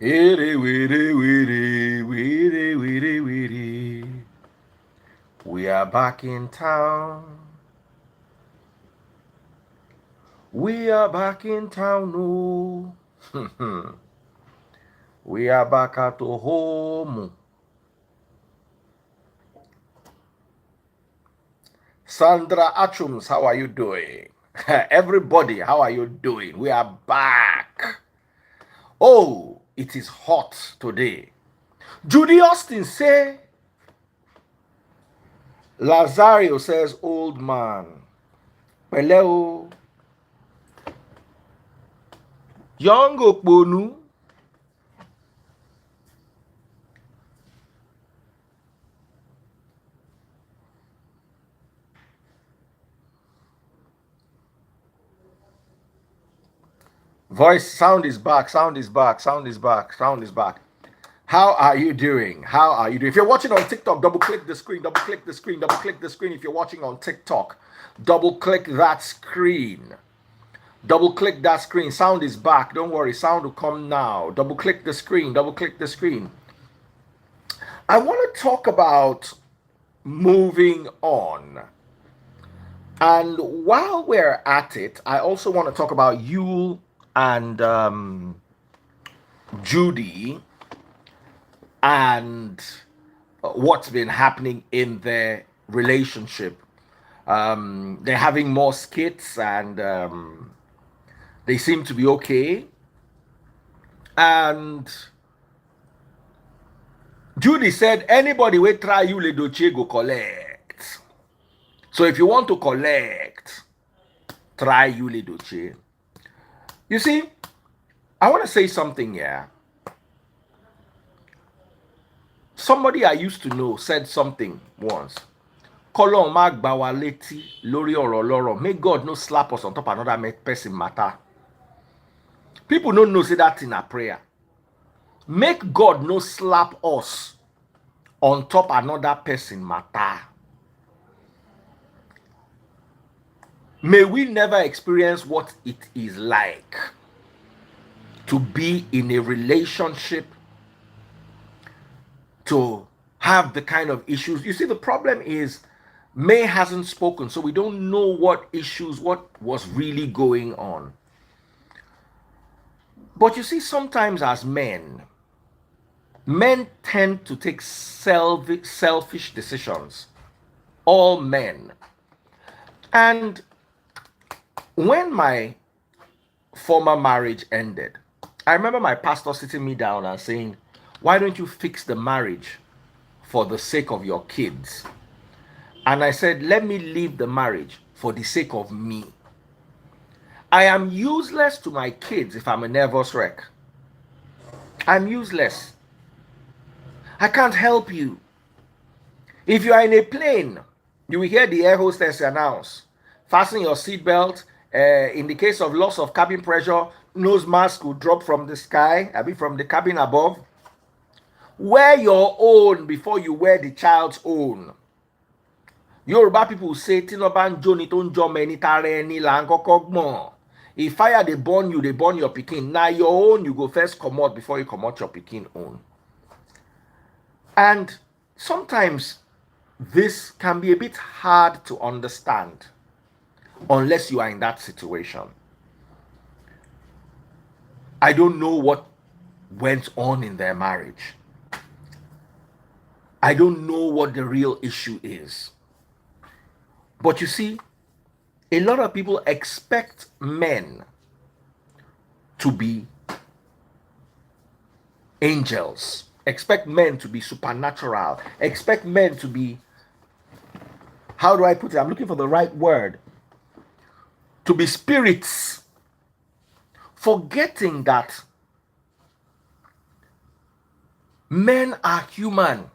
Weary, weary, weary, weary, weary, weary. We are back in town. We are back in town, no. We are back at home. Sandra Achums, how are you doing? Everybody, how are you doing? We are back. Oh, it is hot today. Judy Austin say, Lazario says, old man. Hello. Young Okponu. Voice, sound is back, sound is back, sound is back, sound is back. How are you doing? How are you doing? If you're watching on TikTok, double click the screen, double click the screen, double click the screen. If you're watching on TikTok, double click that screen. Double click that screen. Sound is back. Don't worry, sound will come now. Double click the screen, double click the screen. I want to talk about moving on. And while we're at it, I also want to talk about you and Judy and what's been happening in their relationship. They're having more skits and they seem to be okay. And Judy said, anybody will try you, Edochie go collect. So if you want to collect, try you, Edochie. You see, I want to say something here. Somebody I used to know said something once. Kolon ma gba wa leti lori oro loro. May God no slap us on top another person matter. People don't know say that in a prayer. Make God no slap us on top another person matter. May we never experience what it is like to be in a relationship, to have the kind of issues. You see, the problem is May hasn't spoken, so we don't know what issues, what was really going on. But you see, sometimes as men tend to take selfish decisions. All men. And when my former marriage ended, I remember my pastor sitting me down and saying, why don't you fix the marriage for the sake of your kids? And I said, let me leave the marriage for the sake of me. I am useless to my kids if I'm a nervous wreck. I'm useless. I can't help you. If you are in a plane, you will hear the air hostess announce, fasten your seatbelt. In the case of loss of cabin pressure, nose mask will drop from the sky, from the cabin above. Wear your own before you wear the child's own. Yoruba people say, if fire they burn you, they burn your pikin. Now your own, you go first come out before you come out your pikin own. And sometimes this can be a bit hard to understand unless you are in that situation. I don't know what went on in their marriage. I don't know what the real issue is. But you see, a lot of people expect men to be angels, expect men to be supernatural, expect men to be, how do I put it? I'm looking for the right word. To be spirits, forgetting that men are human.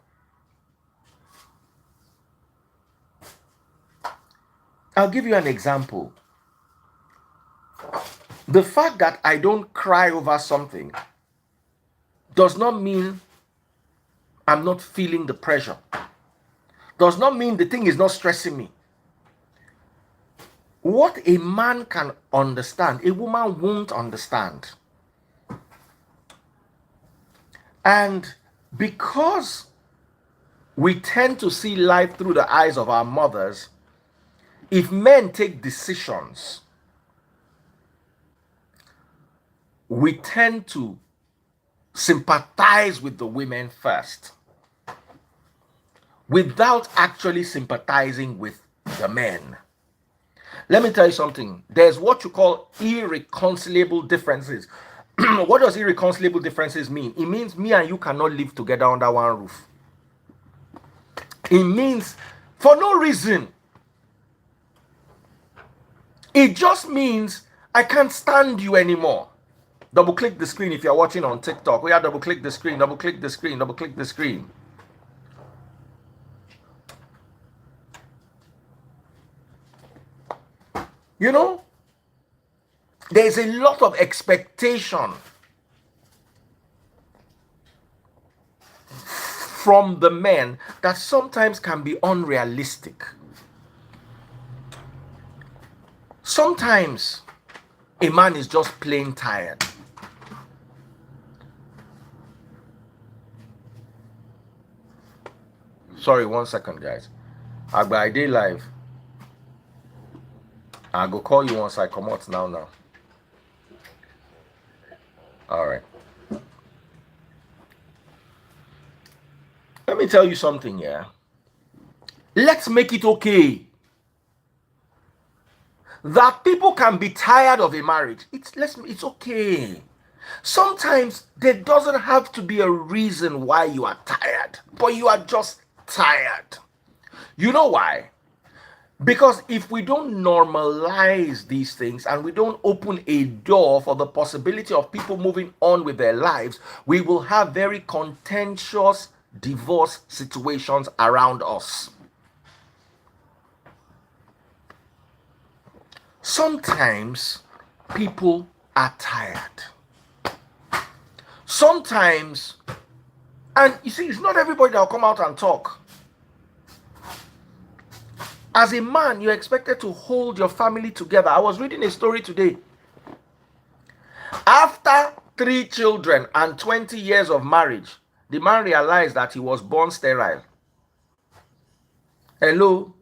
I'll give you an example. The fact that I don't cry over something does not mean I'm not feeling the pressure. Does not mean the thing is not stressing me. What a man can understand, a woman won't understand. And because we tend to see life through the eyes of our mothers, if men take decisions, we tend to sympathize with the women first without actually sympathizing with the men. Let me tell you something. There's what you call irreconcilable differences. What does irreconcilable differences mean? It means me and you cannot live together under one roof. It means for no reason. It just means I can't stand you anymore. Double click the screen if you're watching on TikTok. We have double click the screen, double click the screen, double click the screen. You know, there's a lot of expectation from the men that sometimes can be unrealistic. Sometimes a man is just plain tired. Sorry, 1 second, guys. I day live. I go call you once I come out now. All right. Let me tell you something, yeah. Let's make it okay that people can be tired of a marriage. It's okay. Sometimes there doesn't have to be a reason why you are tired, but you are just tired. You know why? Because if we don't normalize these things and we don't open a door for the possibility of people moving on with their lives, we will have very contentious divorce situations around us. Sometimes people are tired. Sometimes, and you see, it's not everybody that will come out and talk. As a man, you're expected to hold your family together. I was reading a story today. After 3 children and 20 years of marriage, the man realized that he was born sterile. Hello?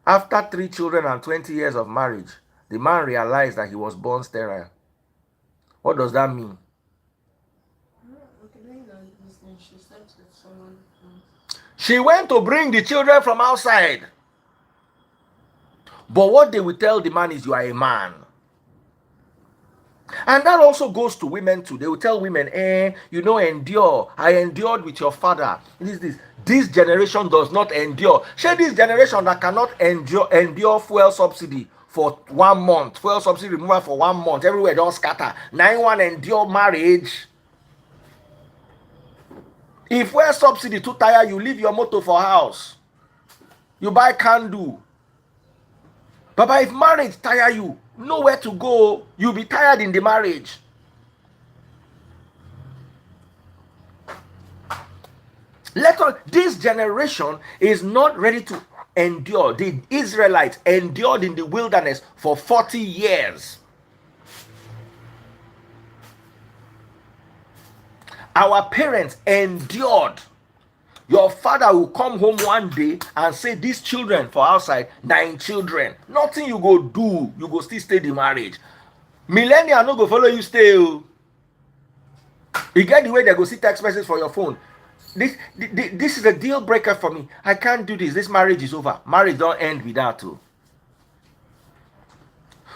After 3 children and 20 years of marriage, the man realized that he was born sterile. What does that mean? She went to bring the children from outside. But what they will tell the man is, you are a man. And that also goes to women too. They will tell women, endure. I endured with your father. This generation does not endure. Share this generation that cannot endure fuel subsidy for 1 month. Fuel subsidy removal for 1 month. Everywhere don't scatter. 9-1 endure marriage. If fuel subsidy too tired, you leave your motor for house. You buy candle. But if marriage tire you, nowhere to go, you'll be tired in the marriage. This generation is not ready to endure. The Israelites endured in the wilderness for 40 years. Our parents endured. Your father will come home one day and say, these children for outside, 9 children. Nothing you go do, you go still stay the marriage. Millennial no go follow you stay. You get the way they go see text message for your phone. This is a deal breaker for me. I can't do this. This marriage is over. Marriage don't end with that too.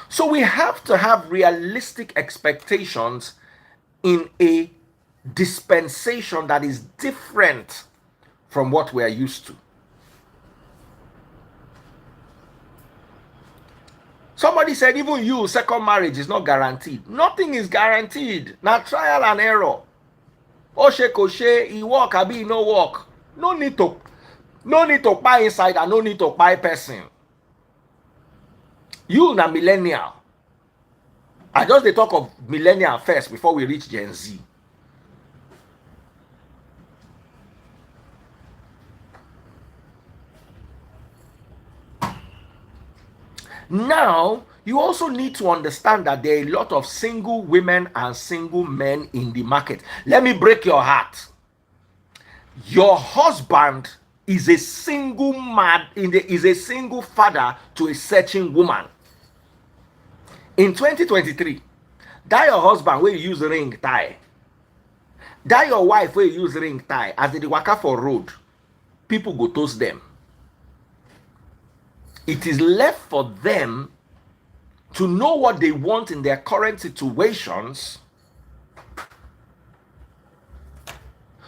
So we have to have realistic expectations in a dispensation that is different from what we are used to. Somebody said even you, second marriage is not guaranteed. Nothing is guaranteed. Now trial and error. Oshe koshe, he walk, abi no walk. No need to buy inside and no need to buy person. You na millennial. I just dey talk of millennial first before we reach Gen Z. Now, You also need to understand that there are a lot of single women and single men in the market. Let me break your heart. Your husband is a single man, is a single father to a searching woman. In 2023, that your husband where you use ring tie, that your wife where you use ring tie, as they waka for road, people go toast them. It is left for them to know what they want in their current situations,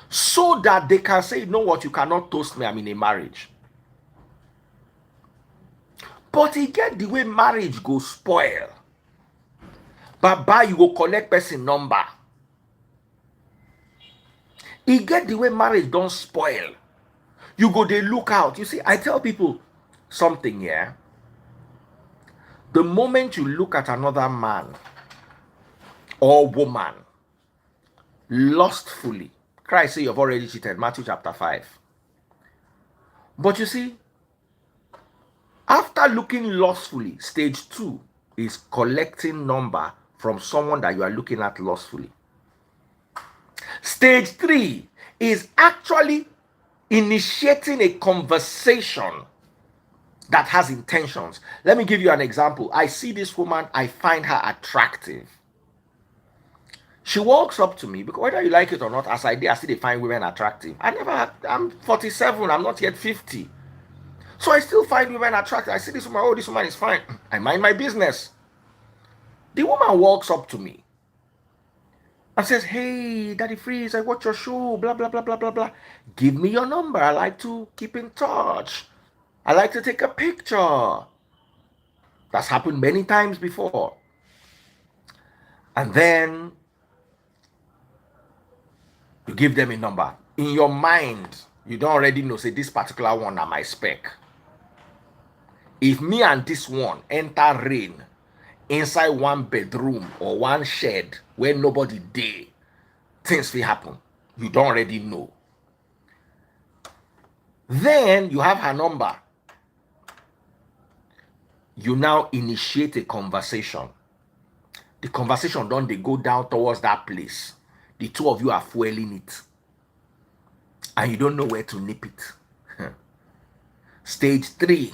so that they can say, you know what, you cannot toast me, I'm in a marriage. But he get the way marriage go spoil. Baba, you go collect person number. He get the way marriage don't spoil. You go, they look out. You see, I tell people something here. The moment you look at another man or woman lustfully, Christ say you've already cheated, Matthew chapter 5. But you see, after looking lustfully, stage 2 is collecting number from someone that you are looking at lustfully. Stage 3 is actually initiating a conversation that has intentions. Let me give you an example. I see this woman, I find her attractive. She walks up to me, because whether you like it or not, as I did, I still find women attractive. I'm 47, I'm not yet 50. So I still find women attractive. I see this woman, oh, this woman is fine. I mind my business. The woman walks up to me and says, hey, Daddy Freeze, I watch your show, blah, blah, blah, blah, blah, blah. Give me your number. I like to keep in touch. I like to take a picture. That's happened many times before. And then you give them a number. In your mind, you don't already know, say, this particular one are my spec. If me and this one enter rain inside one bedroom or one shed where nobody dey, things will happen. You don't already know. Then you have her number. You now initiate a conversation. The conversation don't they go down towards that place. The two of you are fueling it. And you don't know where to nip it. Stage 3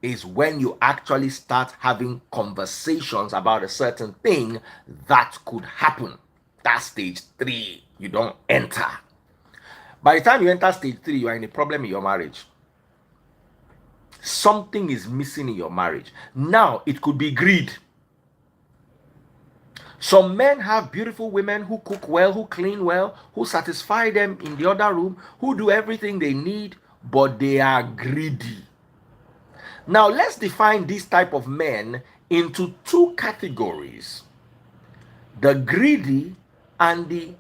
is when you actually start having conversations about a certain thing that could happen. That's stage 3. You don't enter. By the time you enter stage 3, you are in a problem in your marriage. Something is missing in your marriage. Now, it could be greed. Some men have beautiful women who cook well, who clean well, who satisfy them in the other room, who do everything they need, but they are greedy. Now, let's define this type of men into 2 categories. The greedy and the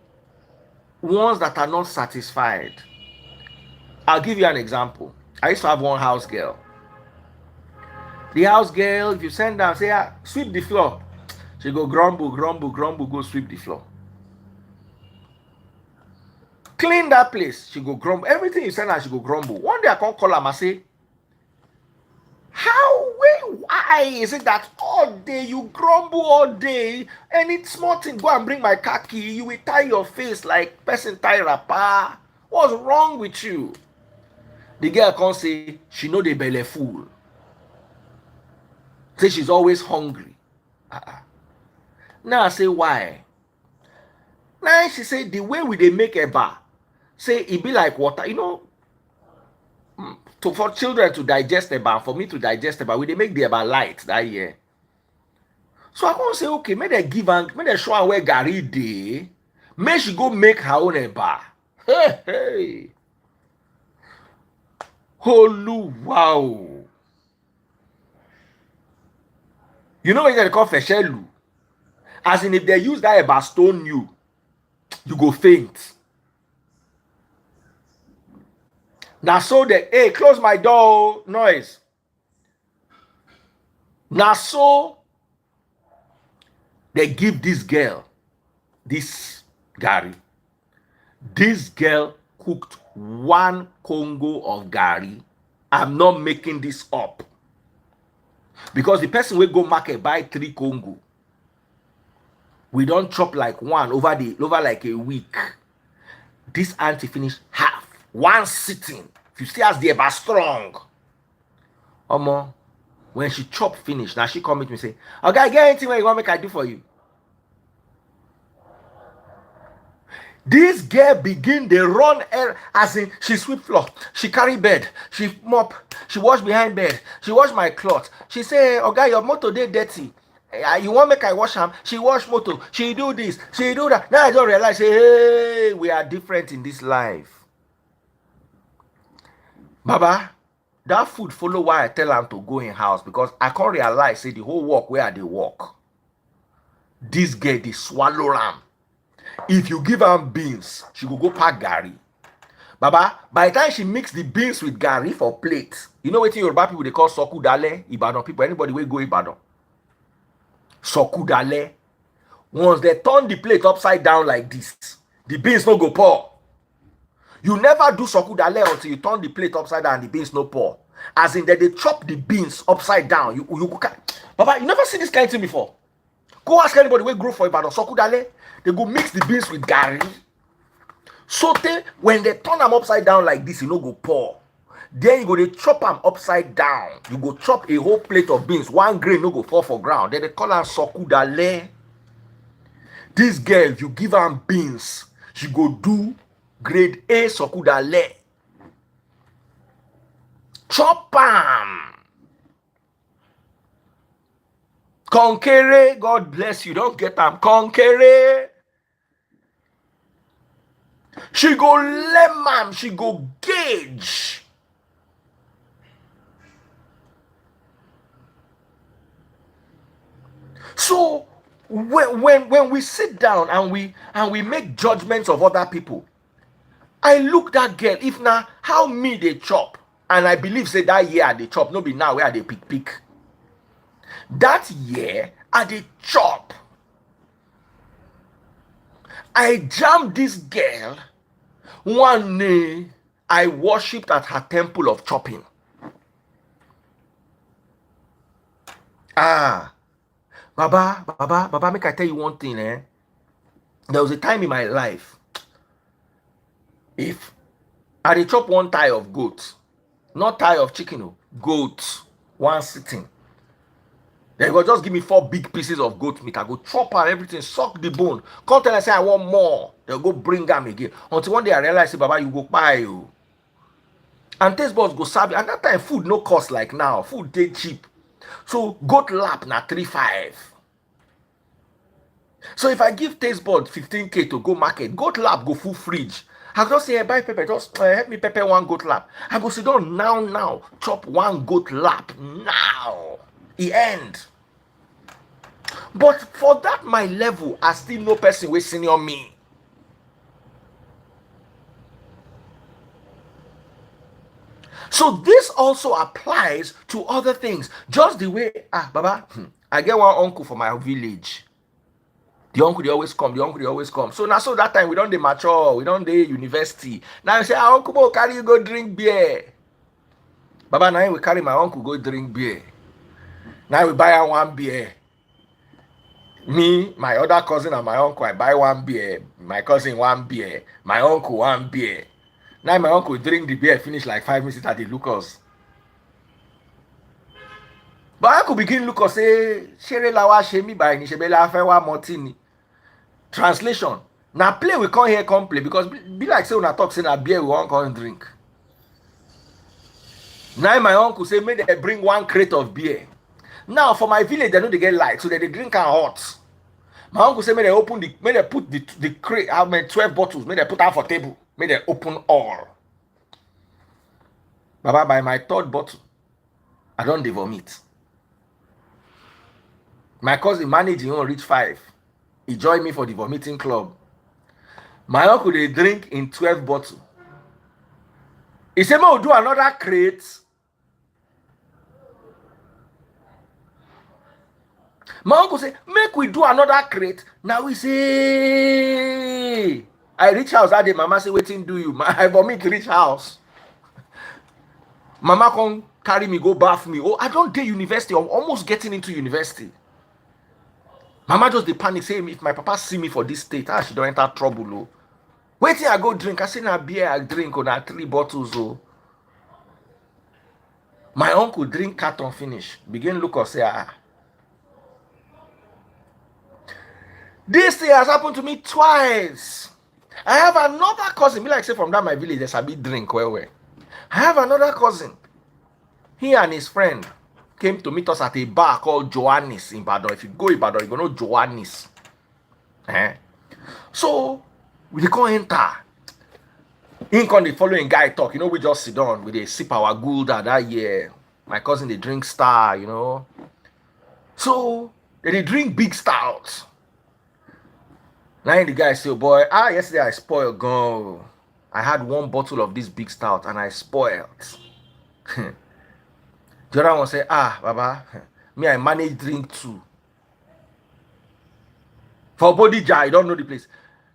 ones that are not satisfied. I'll give you an example. I used to have one house girl. The house girl, if you send her, say, sweep the floor. She go grumble, grumble, grumble, go sweep the floor. Clean that place. She go grumble. Everything you send her, she go grumble. One day I can't call her and say, why is it that all day you grumble all day? Any small thing, go and bring my car key. You will tie your face like person tie wrapper. What's wrong with you? The girl can't say she know the belly full. Say she's always hungry. Now I say why? Now she say the way we they make a bar, say it be like water. You know, for children to digest a bar, for me to digest a bar, we they make the bar light that year. So I can't say okay, may they give and may they show her where Gary day. May she go make her own a bar. Hey. Holy wow. You know what they call feshelu? As in if they use that eba stone you go faint. Now so they, hey, close my door, noise. Now so they give this girl, this Gary. This girl cooked 1 Congo of Gary. I'm not making this up. Because the person will go market buy 3 Congo. We don't chop like one over like a week. This auntie finished half. One sitting. If you see us there, but strong. Omo, when she chop finish, now she come with me say, okay, get anything where you want make I do for you. This girl begin they run as in she sweep floor, she carry bed, she mop, she wash behind bed, she wash my cloth. She say, okay, your motor dey dirty. You want make I wash am? She wash motor, she do this, she do that. Now I don't realize, say, hey, we are different in this life. Baba, that food follow why I tell am to go in house, because I can't realize say the whole work where they work. This girl they swallow am. If you give her beans, she will go pack gari. Baba, by the time she mix the beans with gari for plate, you know what Yoruba people they call soku dale? Ibadan people, anybody will go Ibadan. Soku dale. Once they turn the plate upside down like this, the beans no go pour. You never do soku dale until you turn the plate upside down and the beans no pour. As in that they chop the beans upside down. You Baba, you never see this kind of thing before. Go ask anybody where grow for Ibadan. Soku dale. They go mix the beans with gari. Saute, when they turn them upside down like this, you know go pour. Then you go to chop them upside down. You go chop a whole plate of beans. One grain no go fall for ground. Then they call her soku dale. This girl, you give her beans, she go do grade A soku dale. Chop them. Conquere, God bless you. Don't get them. Conquere. She go lemon, she go gauge. So when we sit down and we make judgments of other people, I look that girl, if now how me they chop, and I believe say that year they chop, no be now where they pick. That year I they chop. I jammed this girl. One day, I worshipped at her temple of chopping. Baba, make I tell you one thing, eh? There was a time in my life, if I did chop one thigh of goat, not thigh of chicken, goat, one sitting, they go just give me 4 big pieces of goat meat. I go chop and everything, suck the bone. Come tell I say I want more. They'll go bring them again. Until one day I realize, say, Baba, you go buy you. And taste buds go serve you. And that time food no cost like now. Food dey cheap. So goat lap na 3-5. So if I give taste bud 15K to go market, goat lap go full fridge. I just say, hey, buy pepper, just help me pepper 1 goat lap. I go sit down now, chop 1 goat lap now. It end. But for that my level, I still no person wey senior me. So this also applies to other things. Just the way, Baba, I get one uncle for my village. The uncle they always come. So now so that time we don't dey mature, we don't dey university. Now you say, uncle go carry you go drink beer. Baba, now we carry my uncle go drink beer. Now we buy 1 beer. Me, my other cousin and my uncle, I buy 1 beer. My cousin 1 beer. My uncle 1 beer. Now my uncle drink the beer, finish like 5 minutes at the Lucas. But uncle begin look us say, Shere lawa shemi by ni shebela afewa motini. Translation. Now play we come here come play because be like say una talk say na beer we want come drink. Now my uncle say make they bring 1 crate of beer. Now for my village they know they get light, so they drink and hot. My uncle say make they put the crate, how many 12 bottles, make they put out for table, make they open all. Baba, by my 3rd bottle, I don't vomit. My cousin managed him reach 5. He joined me for the vomiting club. My uncle they drink in 12 bottles. He said, we'll do another crate. My uncle say, make we do another crate. Now we say, I reach house that day. Mama say, waiting do you? I vomit reach house. Mama come carry me, go bath me. Oh, I don't do university. I'm almost getting into university. Mama just the panic, say if my papa see me for this state, she don't enter trouble. Oh. Wait till I go drink. I say na beer I drink on 3 bottles. Oh. My uncle drink carton finish. Begin look or say, This thing has happened to me twice. I have another cousin. Me like say from that my village, there's a big drink. Where? I have another cousin. He and his friend came to meet us at a bar called Joannis in Ibadan. If you go Ibadan, you're going to know Joannis. So, we can't enter. In con the following guy talk, we just sit down with a sip our Gulda that year. My cousin, they drink Star, So, they drink big stouts. Now the guy say, oh boy, yesterday I spoiled gone. I had 1 bottle of this big stout and I spoiled. The other one say, Baba, me I manage drink 2. For body jar, I don't know the place.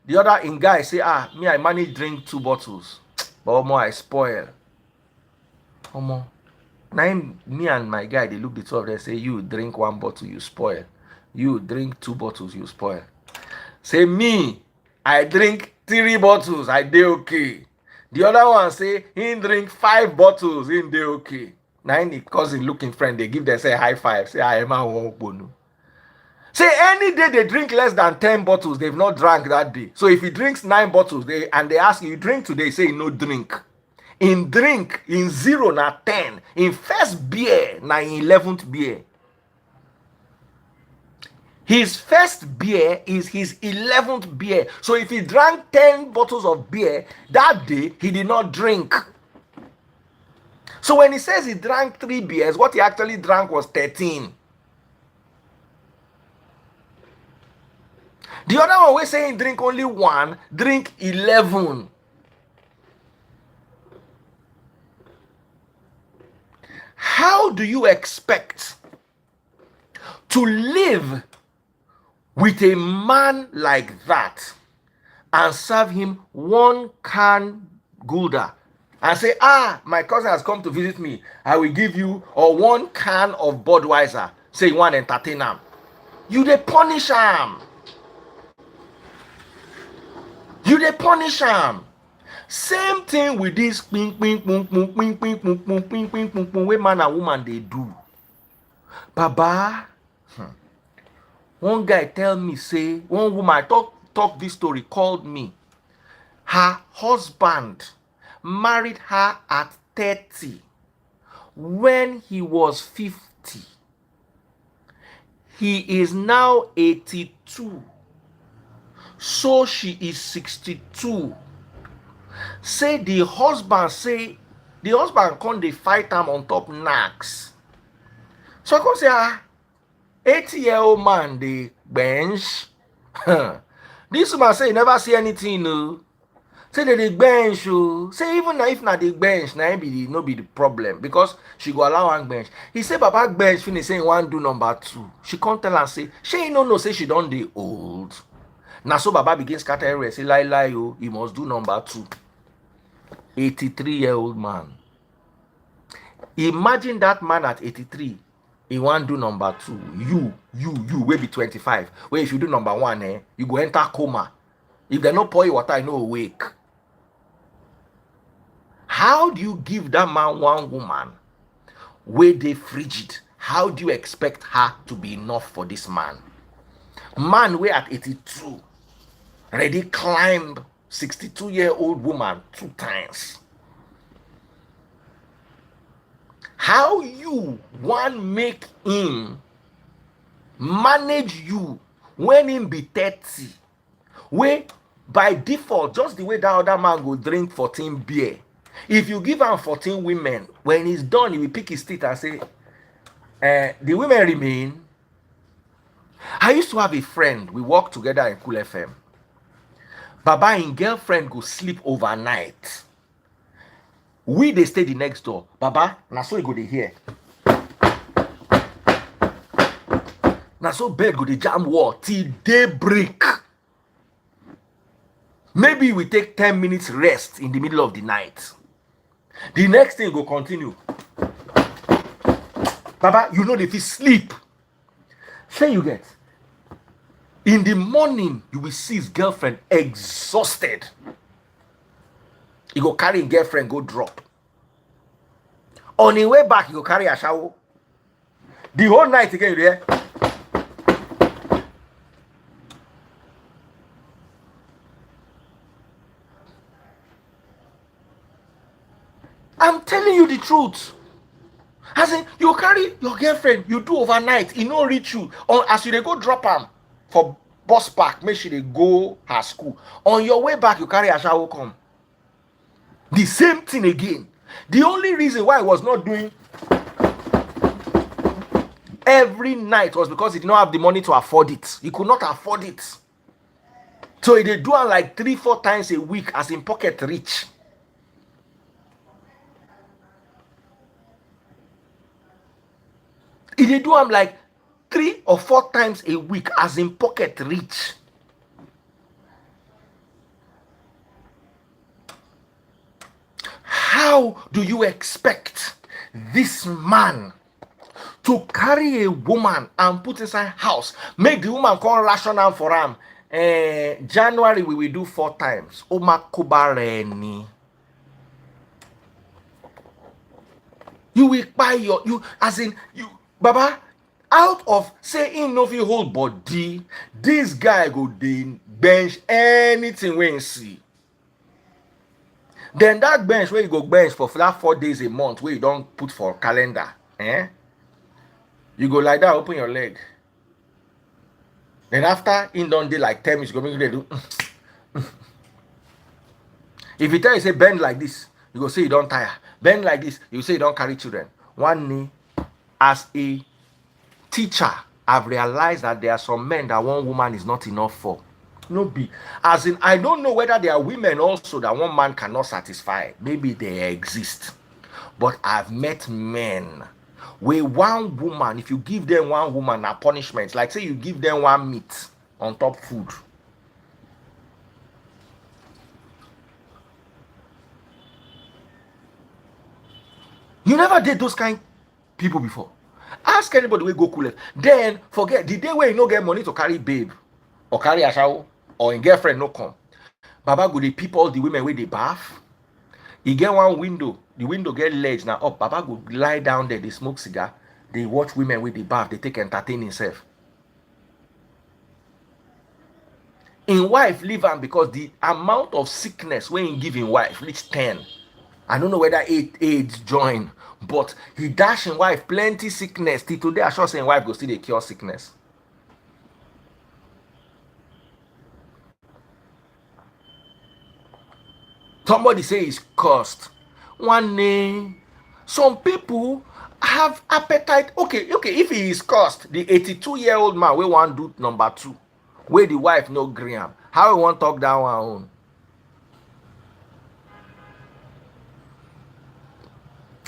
The other in guy say, me I manage drink 2 bottles. But I spoil. Now me and my guy, they look the 2 of them, say, you drink 1 bottle, you spoil. You drink 2 bottles, you spoil. Say me, I drink 3 bottles, I dey okay. The other one say, he drink 5 bottles, he dey okay. Now the cousin looking friend, they give them say high five. Say, I am a one. Say any day they drink less than 10 bottles, they've not drank that day. So if he drinks 9 bottles, they ask you drink today, say no drink. In drink, in 0 na 10. In first beer, na in 11th beer. His first beer is his 11th beer. So if he drank 10 bottles of beer, that day he did not drink. So when he says he drank 3 beers, what he actually drank was 13. The other one, we're saying drink only 1, drink 11. How do you expect to live with a man like that and serve him 1 can Gulda and say, my cousin has come to visit me, I will give you 1 can of Budweiser, say you want to entertain him? You dey punish him. You dey punish him. Same thing with this ping ping ping ping ping ping ping ping ping ping ping ping wey man and woman they do. Baba, one guy tell me, say, one woman talk this story, called me. Her husband married her at 30 when he was 50. He is now 82. So she is 62. Say the husband come dey fight am on top knacks. So I come say, 80-year-old man dey bench. This woman say he never see anything. No. Say they dey bench. Say even if na dey bench, na no be the problem because she go allow one bench. He say Baba bench finish, say he wan do number 2. She come tell am say she no know, say she don dey old. Now so Baba begins scatter everywhere. Say lie, he must do number 2. 83-year-old man. Imagine that man at 83. He want do number 2. You will be 25. Where if you do number 1, you go enter coma. If they no pour you water, you no awake. How do you give that man 1 woman where they frigid? How do you expect her to be enough for this man? Man where at 82 already climbed 62-year-old woman 2 times. How you want make him manage you when him be 30? Where by default, just the way that other man go drink 14 beer. If you give him 14 women, when he's done, he will pick his teeth and say, the women remain. I used to have a friend. We worked together in Cool FM. Baba and girlfriend go sleep overnight. They stay the next door. Baba, na so he go dey hear. Na so bed go dey jam wall till daybreak. Maybe we take 10 minutes rest in the middle of the night. The next thing go continue. Baba, you know if you sleep. Say you get. In the morning, you will see his girlfriend exhausted. He go carry his girlfriend, go drop. On the way back, he go carry a shower. The whole night again, you there. I'm telling you the truth. As in, you carry your girlfriend, you do overnight, he no reach you. Or as you they go drop him for bus park, make sure they go her school. On your way back, you carry a shower come. The same thing again. The only reason why I was not doing every night was because he did not have the money to afford it. He could not afford it. So he did do it like 3-4 times a week as in pocket rich. He did do them like 3 or 4 times a week as in pocket rich. How do you expect this man to carry a woman and put inside house, make the woman come ration am for him? January we will do 4 times. Omakubareni. You will buy you as in you, Baba. Out of saying no fit hold body, this guy go dey bench anything wey he see. Then that bench where you go bench for that 4 days a month where you don't put for calendar, you go like that, open your leg. Then after in don't day like 10 minutes, you go make do. If you tell you say bend like this, you go say you don't tire. Bend like this, you say you don't carry children. One knee. As a teacher, I've realized that there are some men that one woman is not enough for. No be. As in, I don't know whether there are women also that one man cannot satisfy. Maybe they exist. But I've met men where one woman, if you give them one woman a punishment, like say you give them one meat on top food. You never did those kind people before. Ask anybody where go cool. Then forget the day where you no get money to carry babe or carry a shower or in girlfriend no come. Baba go dey peep all the women where they bath. He get one window, the window get ledge now up. Baba go lie down there, they smoke cigar, they watch women where they bath, they take entertain himself. In wife leave him because the amount of sickness when he give him wife reach 10. I don't know whether AIDS join, but he dash in wife plenty sickness. Till today, I sure say wife go still dey cure sickness. Somebody say he's cursed. One name. Some people have appetite. Okay, if he is cursed, the 82-year-old man we want do number 2, where the wife no gree am. How we want talk that one own?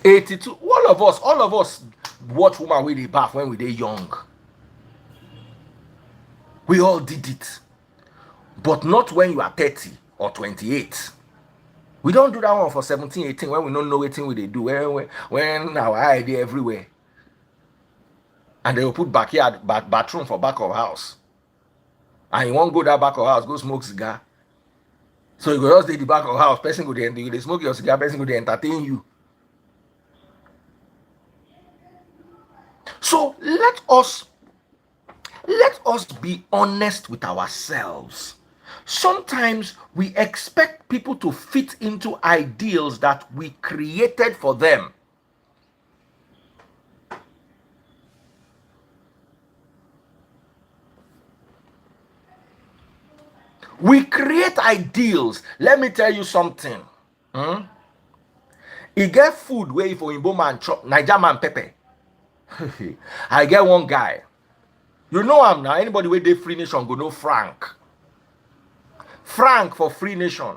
82. All of us watch woman with the bath when we were young. We all did it. But not when you are 30 or 28. We don't do that one for 17, 18 when we don't know anything they do. When our idea everywhere. And they will put bathroom for back of house. And you won't go that back of house, go smoke cigar. So you go just stay the back of house, person go there, they smoke your cigar, person go there entertain you. So let us be honest with ourselves. Sometimes we expect people to fit into ideals that we created for them. We create ideals. Let me tell you something. You get food where for Igbo man chop, Naija man pepper. I get one guy. You know him now. Anybody with the Free Nation go know Frank. Frank for Free Nation.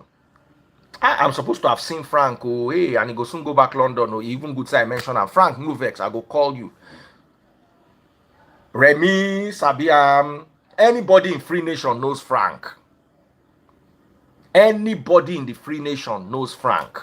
I'm supposed to have seen Frank. Oh, hey, and he go soon go back London. Or even good say I mention him. Frank, no vex. I go call you. Remy, Sabiam, anybody in Free Nation knows Frank. Anybody in the Free Nation knows Frank.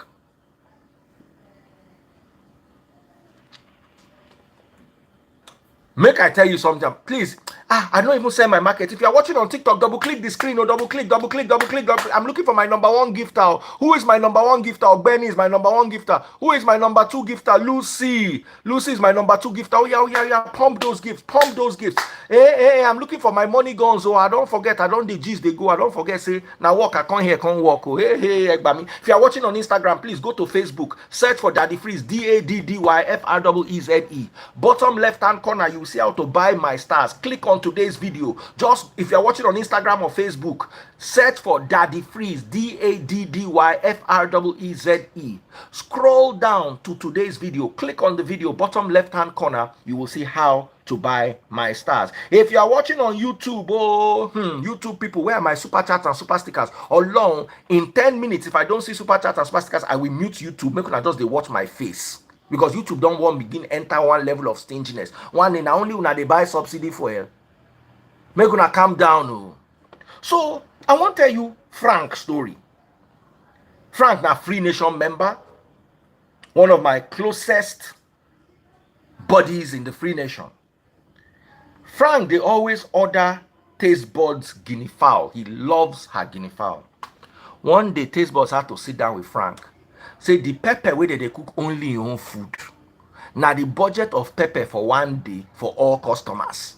Make I tell you something, please. I don't even sell my market. If you are watching on TikTok, double click the screen or double click, double click, double click, double click. I'm looking for my number one gifter. Who is my number one gifter? Benny is my number one gifter. Who is my number two gifter? Lucy. Lucy is my number two gifter. Oh yeah, oh yeah, yeah. Pump those gifts. Pump those gifts. Hey, I'm looking for my money guns. Oh, I don't forget. I don't the G's they go. I don't forget. Say now walk. I can't hear. Can't walk. Oh, hey, Egbami. If you are watching on Instagram, please go to Facebook. Search for Daddy Freeze. DADDYFREEZE. Bottom left hand corner, you will see how to buy my stars. Click on today's video. Just if you're watching on Instagram or Facebook, search for Daddy Freeze, DADDYFREEZE. Scroll down to today's video. Click on the video, bottom left hand corner. You will see how to buy my stars. If you are watching on YouTube, YouTube people, where are my super chats and super stickers? Along in 10 minutes, if I don't see super chats and super stickers, I will mute YouTube. Make sure just they watch my face. Because YouTube don't want begin enter one level of stinginess. One in only when they buy subsidy for it. Make una calm down. Oh. So I want to tell you Frank's story. Frank, na Free Nation member, one of my closest buddies in the Free Nation. Frank, they always order Taste Buds guinea fowl. He loves her guinea fowl. One day, Taste Buds had to sit down with Frank. Say the pepper where they cook only in own food. Now the budget of pepper for one day for all customers.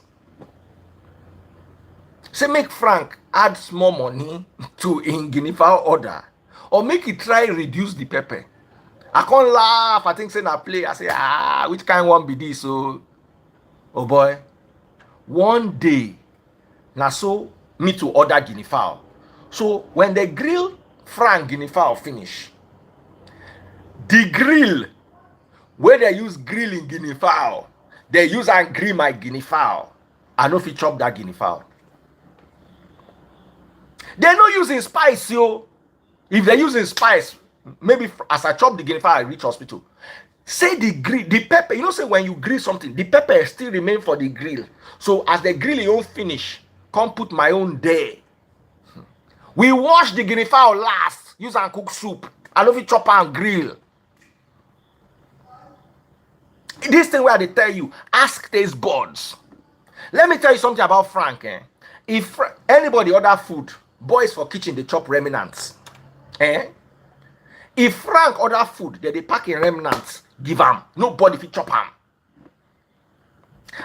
Say make Frank add small money to in guinea fowl order, or make it try reduce the pepper. I can't laugh. I think say na play. I say which kind one be this? So oh boy, one day now so me to order guinea fowl. So when they grill Frank guinea fowl finish. The grill where they use grilling guinea fowl, they use and grill my guinea fowl. I know if you chop that guinea fowl. They're not using spice, yo. If they're using spice, maybe as I chop the guinea fowl, I reach hospital. Say the grill, the pepper, you know, say when you grill something, the pepper still remain for the grill. So as the grill you finish, come put my own there. We wash the guinea fowl last, use and cook soup. I know if you chop and grill. This thing where they tell you, ask Taste Buds. Let me tell you something about Frank. If anybody order food, boys for kitchen, they chop remnants. If Frank order food, they pack in remnants, give them. Nobody fit chop them.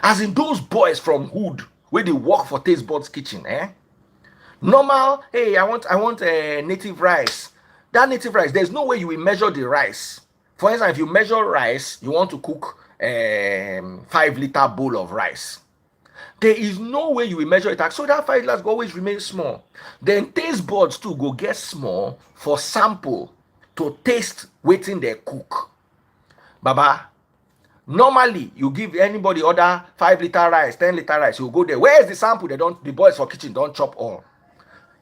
As in those boys from hood, where they work for Taste Buds kitchen, normal, hey, I want native rice. That native rice, there's no way you will measure the rice. For instance, if you measure rice, you want to cook 5-liter bowl of rice. There is no way you will measure it. So that 5 liters always remain small. Then Taste Buds too go get small for sample to taste waiting they cook. Baba, normally you give anybody order 5-liter rice, 10-liter rice, you go there. Where is the sample? The boys for kitchen don't chop all.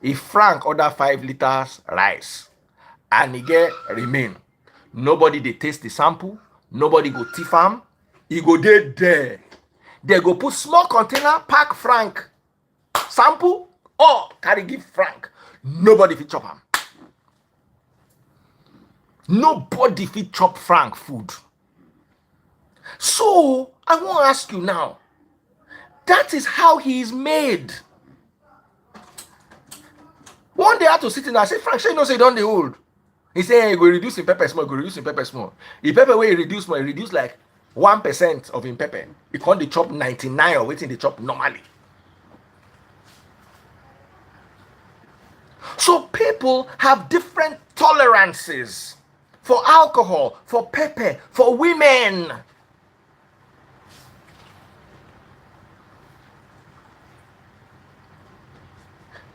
If Frank order 5 liters rice and he get remain, nobody they taste the sample, nobody go thief am, he go there. They go put small container, pack Frank sample, or carry give Frank. Nobody fit chop am. Nobody fit chop Frank food. So I want to ask you now, that is how he is made. One day I had to sit in and I say, Frank, you know say don't they old? He say, hey, go reduce in pepper small, go reduce in pepper small. The pepper where he reduce more, he reduce like 1% of in pepper. He can't they chop 99 or waiting they chop normally. So people have different tolerances for alcohol, for pepper, for women.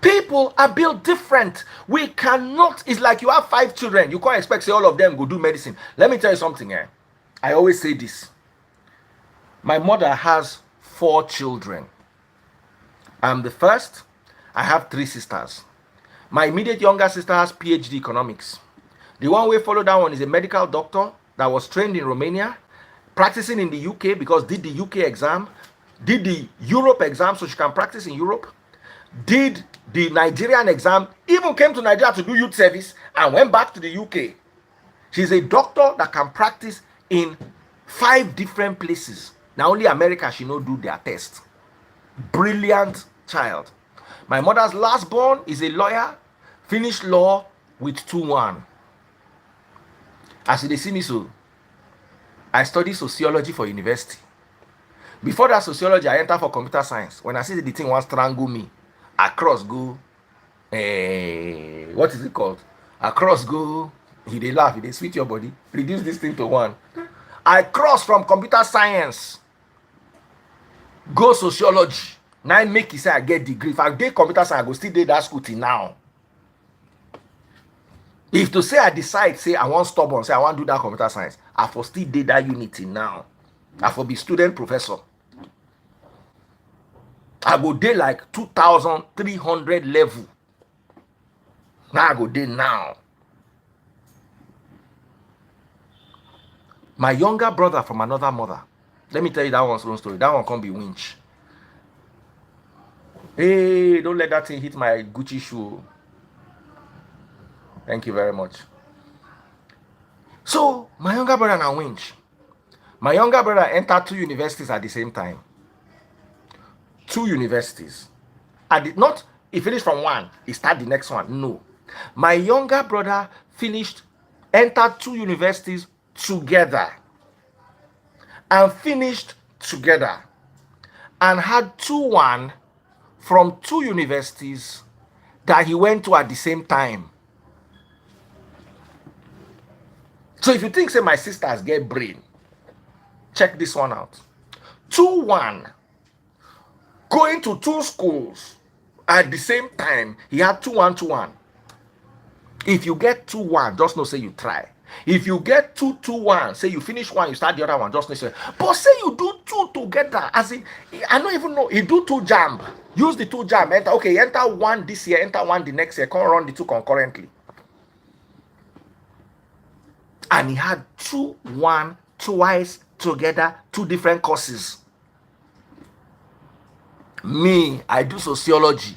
People are built different. We cannot, it's like you have 5 children. You can't expect say all of them go do medicine. Let me tell you something. I always say this. My mother has 4 children. I'm the first. I have 3 sisters. My immediate younger sister has PhD economics. The one we follow that one is a medical doctor that was trained in Romania, practicing in the UK because did the UK exam, did the Europe exam so she can practice in Europe, did the Nigerian exam, even came to Nigeria to do youth service and went back to the UK. She's a doctor that can practice in 5 different places. Now only America she no do their test. Brilliant child. My mother's last born is a lawyer, finished law with 2-1. As they see me so, I study sociology for university. Before that sociology, I enter for computer science. When I see the thing wants strangle me, across go, what is it called? Across go, they laugh, they sweet your body, reduce this thing to 1. I cross from computer science, go sociology. Now I make it say I get degree. If I did computer science, I go still do that school till now. If to say I decide, say I want stubborn, say I want to do that computer science, I for still do that unity now. I for be student professor. I go day like 2,300 level. Now I go day now. My younger brother from another mother. Let me tell you that one's own story. That one can't be winch. Hey, don't let that thing hit my Gucci shoe. Thank you very much. So, my younger brother now winch. My younger brother entered 2 universities at the same time. 2 universities. I did not, he finished from 1, he started the next one. No. My younger brother entered 2 universities together. And finished together. And had 2-1 from 2 universities that he went to at the same time. So if you think, say, my sisters get brain, check this one out. 2-1, going to 2 schools at the same time, he had 2-1. If you get 2-1, just know, say you try. If you get 2-1, say you finish 1, you start the other one, just know, say, but say you do 2 together, as in, I don't even know, he do 2 jam, use the 2 jam, enter, okay, enter 1 this year, enter 1 the next year, can't run the 2 concurrently. And he had 2-1 twice together, 2 different courses. Me, I do sociology.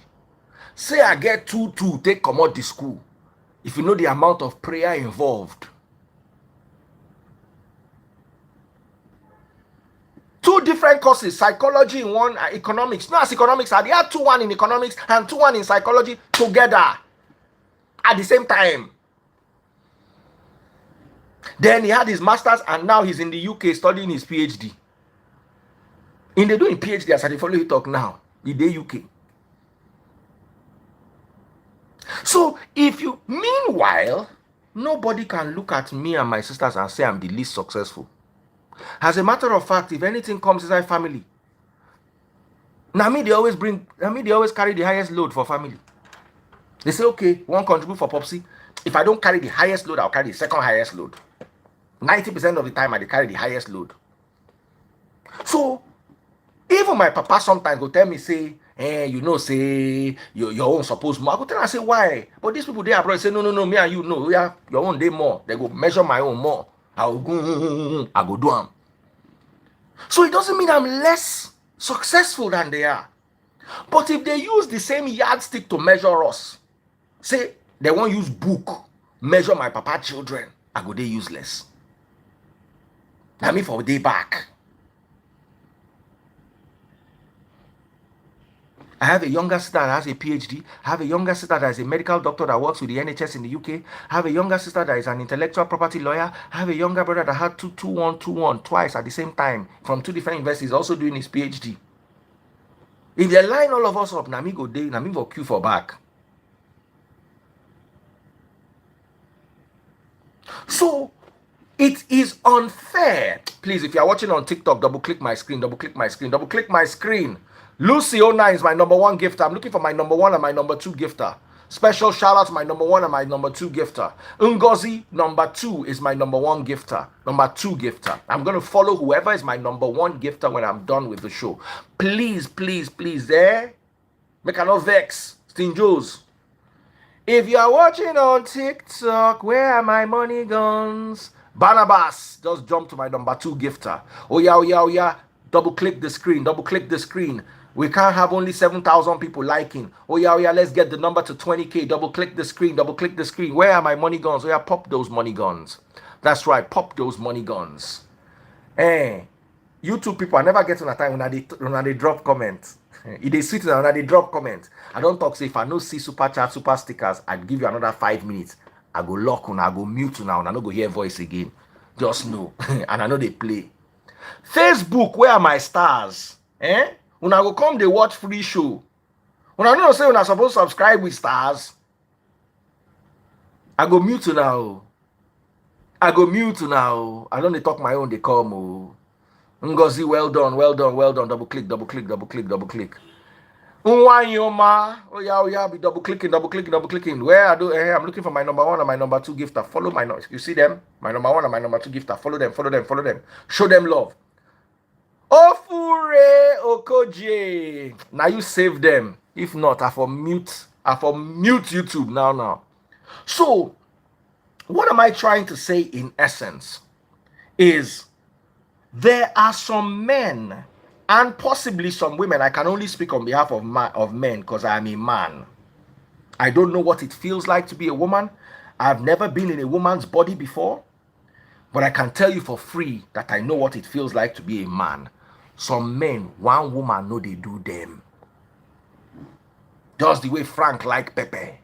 Say I get 2-2, take come out the school. If you know the amount of prayer involved. 2 different courses, psychology in 1, economics. No, as economics, I had 2-1 in economics and 2-1 in psychology together at the same time. Then he had his master's and now he's in the UK studying his PhD. In the doing PhD, as I follow you talk now, in the UK. So if you, meanwhile, nobody can look at me and my sisters and say I'm the least successful. As a matter of fact, if anything comes inside family, now me they always carry the highest load for family. They say, okay, one contribute for Popsy. If I don't carry the highest load, I'll carry the second highest load. 90% of the time, I carry the highest load. So, even my papa sometimes go tell me, say, you know, say, your own supposed more. I go tell her, say, why? But these people, they abroad say, no, me and you know, yeah, your own day more. They go measure my own more. I go do them. So, it doesn't mean I'm less successful than they are. But if they use the same yardstick to measure us, say, they won't use book, measure my papa children, I go they useless. I mean for a day back. I have a younger sister that has a PhD. I have a younger sister that is a medical doctor that works with the NHS in the UK. I have a younger sister that is an intellectual property lawyer. I have a younger brother that had 2-1 twice at the same time from 2 different universities, also doing his PhD. If they line all of us up, Nami go day, Nami go queue for back. So it is unfair. Please, if you are watching on TikTok, double click my screen. Lucy 09 is my number 1 gifter. I'm looking for my number 1 and my number 2 gifter. Special shout out to my number 1 and my number 2 gifter. Ngozi number 2 is my number 1 gifter. Number 2 gifter. I'm going to follow whoever is my number 1 gifter when I'm done with the show. Please, make a no vex. Stinjos. If you are watching on TikTok, where are my money guns? Barnabas, just jump to my number 2 gifter. Oh yeah. Double click the screen. We can't have only 7,000 people liking. Oh yeah, let's get the number to 20K. Double click the screen. Where are my money guns? Oh yeah, pop those money guns. That's right, pop those money guns. YouTube people, I never get on a time when they drop comments. It is sweet when they drop comments. I don't talk, say if I no see super chat, super stickers, I'd give you another 5 minutes. I go lock on, I go mute now, and I no go hear voice again. Just know. And I know they play. Facebook, where are my stars? When I go come, they watch free show. When I don't say when I supposed to subscribe with stars, I go mute now. I go mute now. I don't talk my own, they come. Oh. Ngozi, well done, well done, well done. Double click, double click, double click, double click. Unwanyoma. Oh yeah, be double clicking, double clicking, double clicking. Where I do, I'm looking for my number 1 and my number 2 gifter. Follow my, you see them? My number 1 and my number 2 gifter. Follow them, follow them, follow them. Show them love. Ofure Okoje. Now you save them. If not, I for mute YouTube now. So, what am I trying to say in essence is there are some men and possibly some women. I can only speak on behalf of men because I am a man. I don't know what it feels like to be a woman. I've never been in a woman's body before, but I can tell you for free that I know what it feels like to be a man. Some men, one woman know they do them. Just the way Frank like Pepe.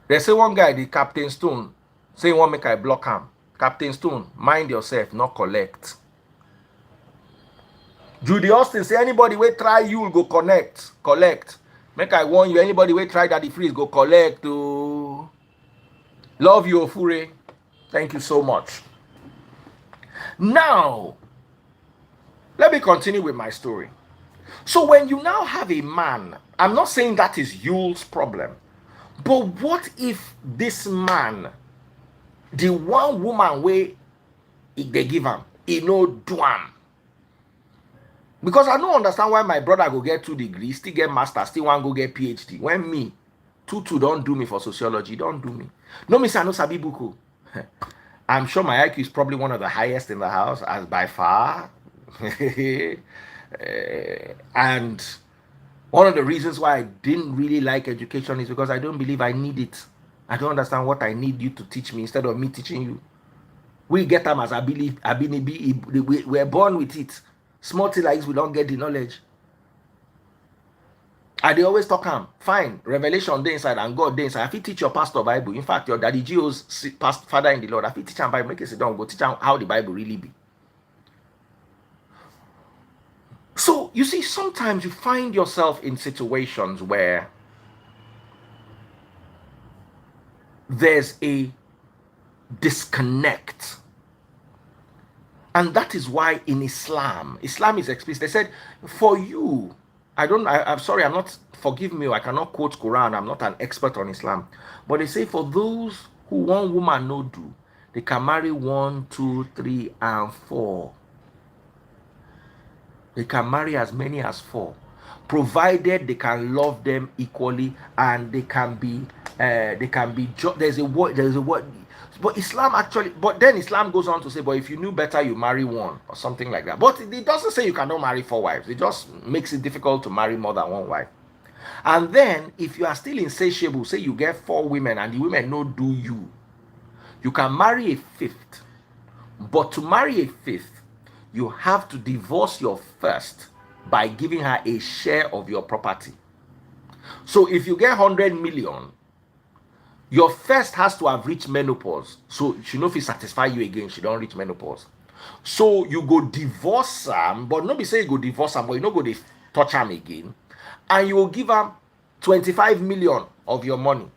They say one guy, the Captain Stone, say one make I block him. Captain Stone, mind yourself, not collect. Judy Austin say anybody wey try you will go collect. Make I warn you, anybody wey try Daddy Freeze go collect. Oh. Love you, Ofure. Thank you so much. Now, let me continue with my story. So when you now have a man, I'm not saying that is Yule's problem, but what if this man, the one woman way they give him, he no do am? Because I don't understand why my brother go get 2 degrees, still get master, still want go get PhD. When me, 2 don't do me for sociology, don't do me. No, me say I no sabi buku. I'm sure my IQ is probably one of the highest in the house, as by far. And one of the reasons why I didn't really like education is because I don't believe I need it. I don't understand what I need you to teach me instead of me teaching you. We get them as I believe, we're born with it. Small thing like this, we don't get the knowledge. And they always talk fine, revelation day inside and God day inside. If you teach your pastor Bible, in fact, your daddy Geo's father in the Lord, if you teach him Bible, make it sit down, go teach him how the Bible really be. So, you see, sometimes you find yourself in situations where there's a disconnect. And that is why in Islam is explicit. They said, for you, I'm sorry, I'm not, forgive me, I cannot quote Quran, I'm not an expert on Islam. But they say for those who one woman no do, they can marry 1, 2, 3, and 4. They can marry as many as 4, provided they can love them equally and they can be there's a word. But Islam actually, but then Islam goes on to say, but if you knew better, you marry 1 or something like that. But it doesn't say you cannot marry 4 wives. It just makes it difficult to marry more than 1 wife. And then if you are still insatiable, say you get 4 women and the women no do you can marry a 5th. But to marry a 5th, you have to divorce your first by giving her a share of your property. So if you get 100 million, your first has to have reached menopause. So she know if it satisfy you again, she don't reach menopause. So you go divorce her, but not be say you go divorce her, but you no go touch her again. And you will give her 25 million of your money.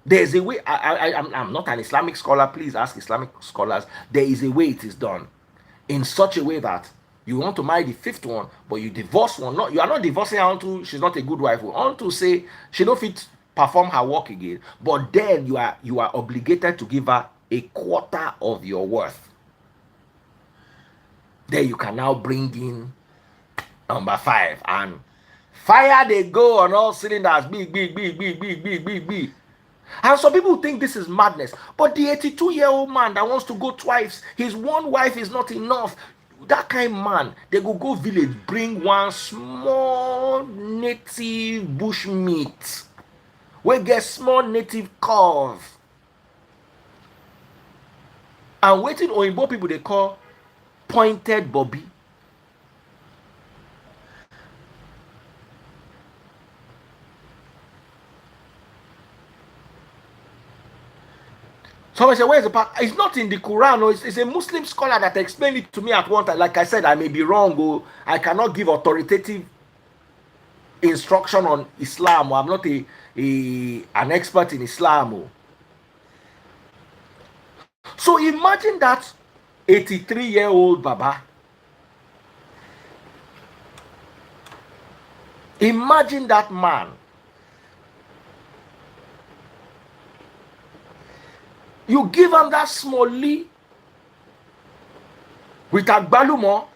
There's a way, I'm not an Islamic scholar, please ask Islamic scholars. There is a way it is done. In such a way that you want to marry the 5th one, but you divorce one. You are not divorcing her until she's not a good wife. Until say she don't fit perform her work again, but then you are obligated to give her a quarter of your worth. Then you can now bring in number 5 and fire they go on all cylinders. Big. And some people think this is madness, but the 82-year-old man that wants to go twice, his 1 wife is not enough. That kind of man, they go village, bring 1 small native bush meat. We get small native calf. and waiting Oyinbo people they call pointed Bobby. Someone said, where's the part? It's not in the Quran. No, it's a Muslim scholar that explained it to me at one time. Like I said, I may be wrong. Oh, I cannot give authoritative instruction on Islam. I'm not an expert in Islam. Oh. So imagine that 83-year-old Baba. Imagine that man. You give him that smally with agbalumo.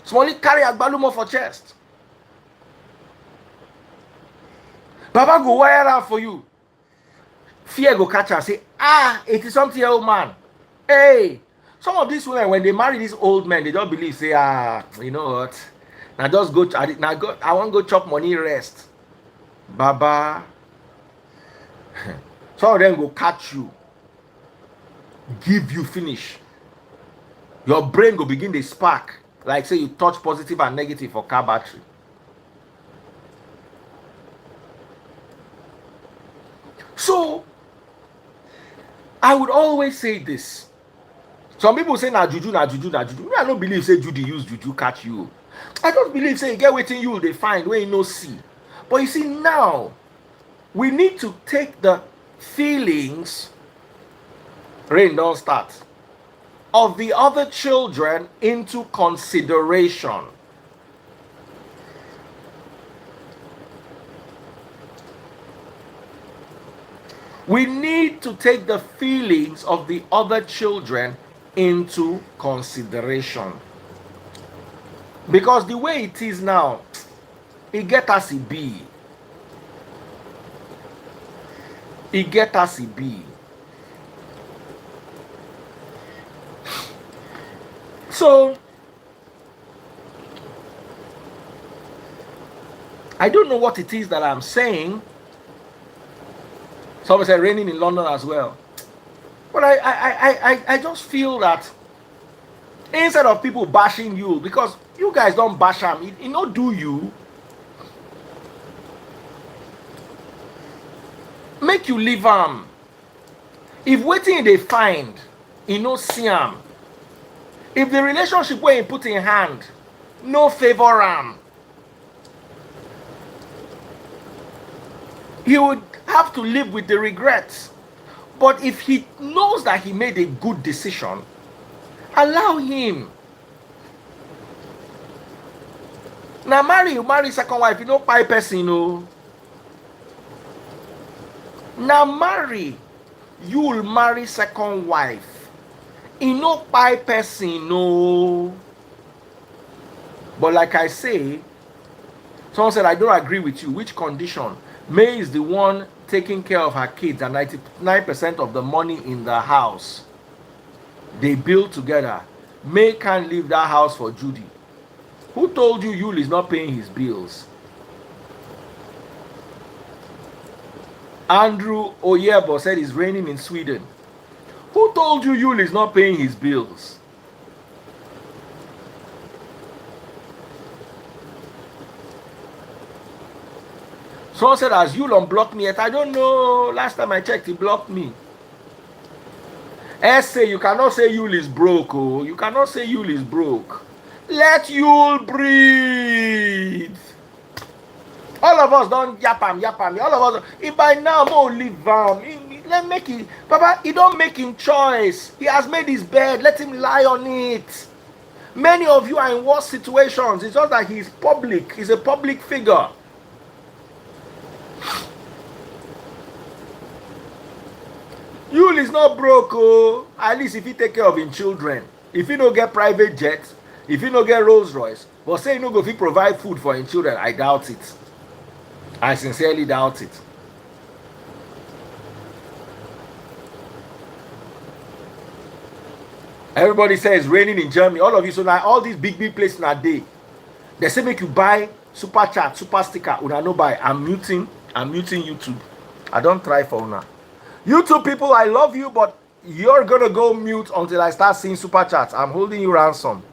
Smally carry agbalumo for chest. Baba go wire out for you. Fear go catch her, say, 80-something-year-old man. Hey, some of these women, when they marry these old men, they don't believe, say, you know what? Now just go, I want to go chop money, rest. Baba. Some of them go catch you. Give you finish. Your brain go begin to spark. Like say you touch positive and negative for car battery. So, I would always say this. Some people say, na juju. I don't believe, say, Judy use juju catch you. I don't believe, say, you get waiting you, they find where you no see. But you see, now, we need to take the feelings, rain don't start, of the other children into consideration. We need to take the feelings of the other children into consideration. Because the way it is now, it get us a be. It get us a be. So, I don't know what it is that I'm saying. Someone said raining in London as well. But I just feel that instead of people bashing you, because you guys don't bash them, you know, do you? Make you leave them. If waiting they find, you know, see them. If the relationship where you put in hand, no favor am, he would have to live with the regrets. But if he knows that he made a good decision, allow him. Now you marry second wife, you know, pie person, you know. Now you'll marry second wife. You know, pie person, no. But like I say, someone said, I don't agree with you. Which condition? May is the one taking care of her kids and 99% of the money in the house. They build together. May can't leave that house for Judy. Who told you Yul is not paying his bills? Andrew Oyebo said it's raining in Sweden. Who told you Yul is not paying his bills? Someone said, as Yul unblocked me yet? I don't know. Last time I checked, he blocked me. Say you cannot say Yul is broke. Oh, you cannot say Yul is broke. Let Yul breathe. All of us don't yap him. All of us, if by now more leave him, let make it. Papa, he don't make him choice. He has made his bed. Let him lie on it. Many of you are in worse situations. It's not that he's public. He's a public figure. Yul is not broke, oh. At least if he take care of his children. If he don't get private jets, if he don't get Rolls Royce, but say he no go fit provide food for his children, I doubt it. I sincerely doubt it. Everybody says it's raining in Germany. All of you, so now all these big places in a day, they say make you buy super chat, super sticker. Una no buy. I'm muting YouTube. I don't try for una. YouTube people, I love you, but you're gonna go mute until I start seeing super chats. I'm holding you ransom.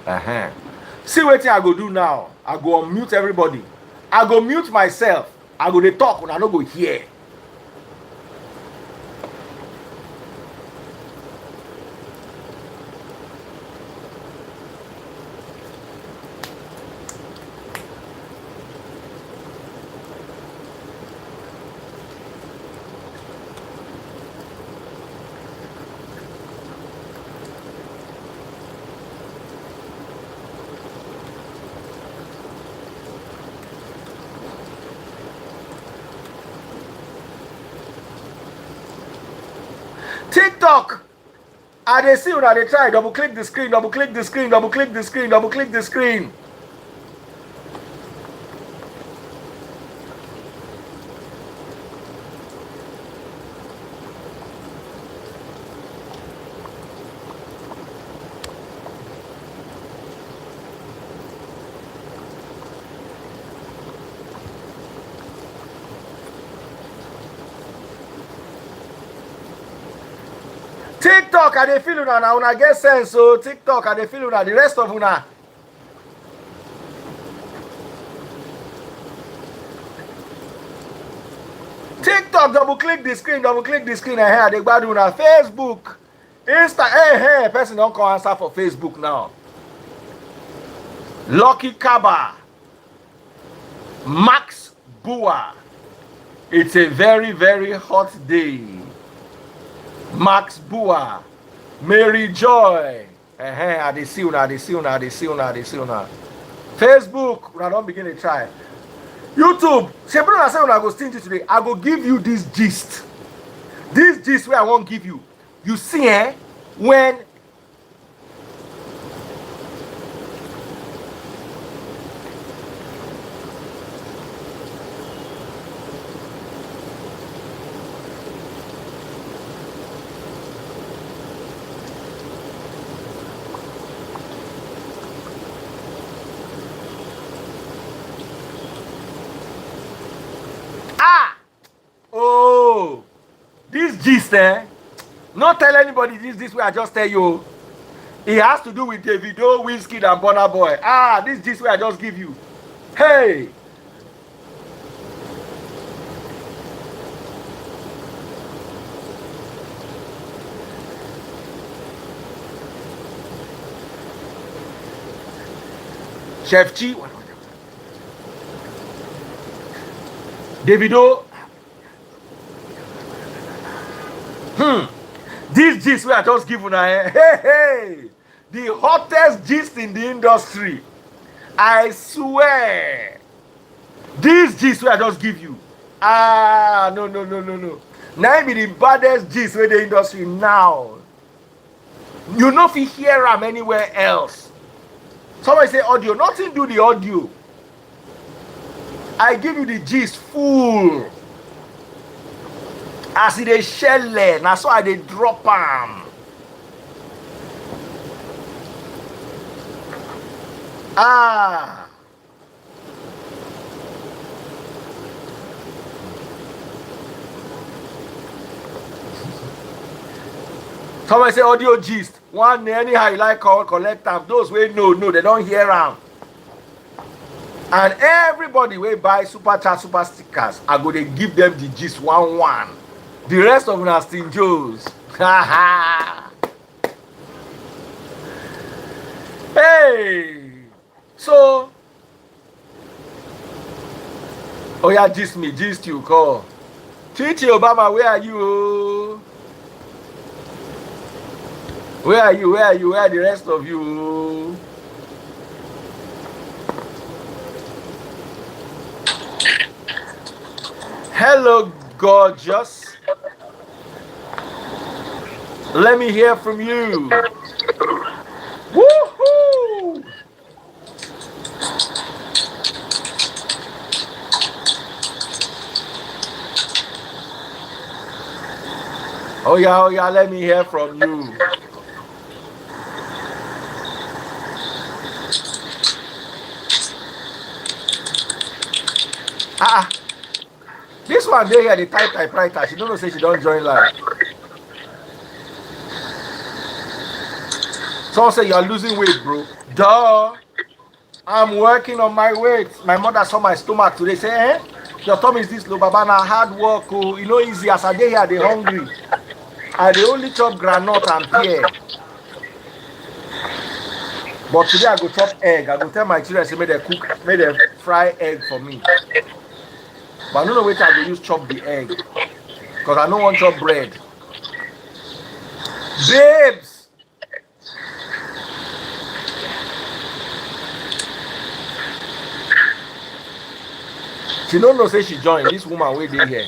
Uh-huh. See what I go do now. I go unmute everybody. I go mute myself. I go dey talk when I no go hear. TikTok. I dey see una dey try double click the screen, double click the screen, double click the screen, double click the screen. TikTok, I dey feel una, una get sense. So TikTok, I dey feel una. The rest of una. TikTok, double click the screen, double click the screen. I dey gbadu una. Facebook, Insta. Hey, person don't come answer for Facebook now. Lucky Kaba, Max Bua. It's a very, very hot day. Max Bua, Mary Joy. I dey see una, I dey see una, I dey see una, I dey see una. Facebook, una don't begin to try. YouTube, shebi una say una go stingy today. I go give you this gist. This gist where I won't give you. You see, when oh, this gist, not tell anybody this way I just tell you. It has to do with Davido, Whiskey, and Burna Boy. This gist way I just give you. Hey. Chef Chi. Davido. This gist where I just give you now. Hey, the hottest gist in the industry. I swear. This gist where I just give you. No. Now be the baddest gist where the industry now. You know if you hear them anywhere else. Somebody say audio. Nothing do the audio. I give you the gist full. As it is shell, now so I dey drop am. Somebody say audio gist. One day, anyhow you like call, collect them. Those way no, they don't hear them. And everybody will buy super chat, super stickers. I go they give them the gist 1-1. The rest of them are still Joes. Hey! So, oh yeah, gist you call. Chichi Obama, where are you? Where are you? Where are the rest of you? Hello, gorgeous. Let me hear from you. Woohoo! Oh yeah, let me hear from you. This one day here, the typewriter. She don't know say she don't join live. Someone say you're losing weight, bro. Duh. I'm working on my weight. My mother saw my stomach today. Say, your tummy is this low, Baba. Now hard work. Oh, you know, easy as I day here, they hungry. And they only chop granite and pear. But today I go chop egg. I go tell my children, say, may they fry egg for me. But I don't know which I go use chop the egg. Because I don't want chop bread. Babes! She don't know say she joined. This woman way dey here.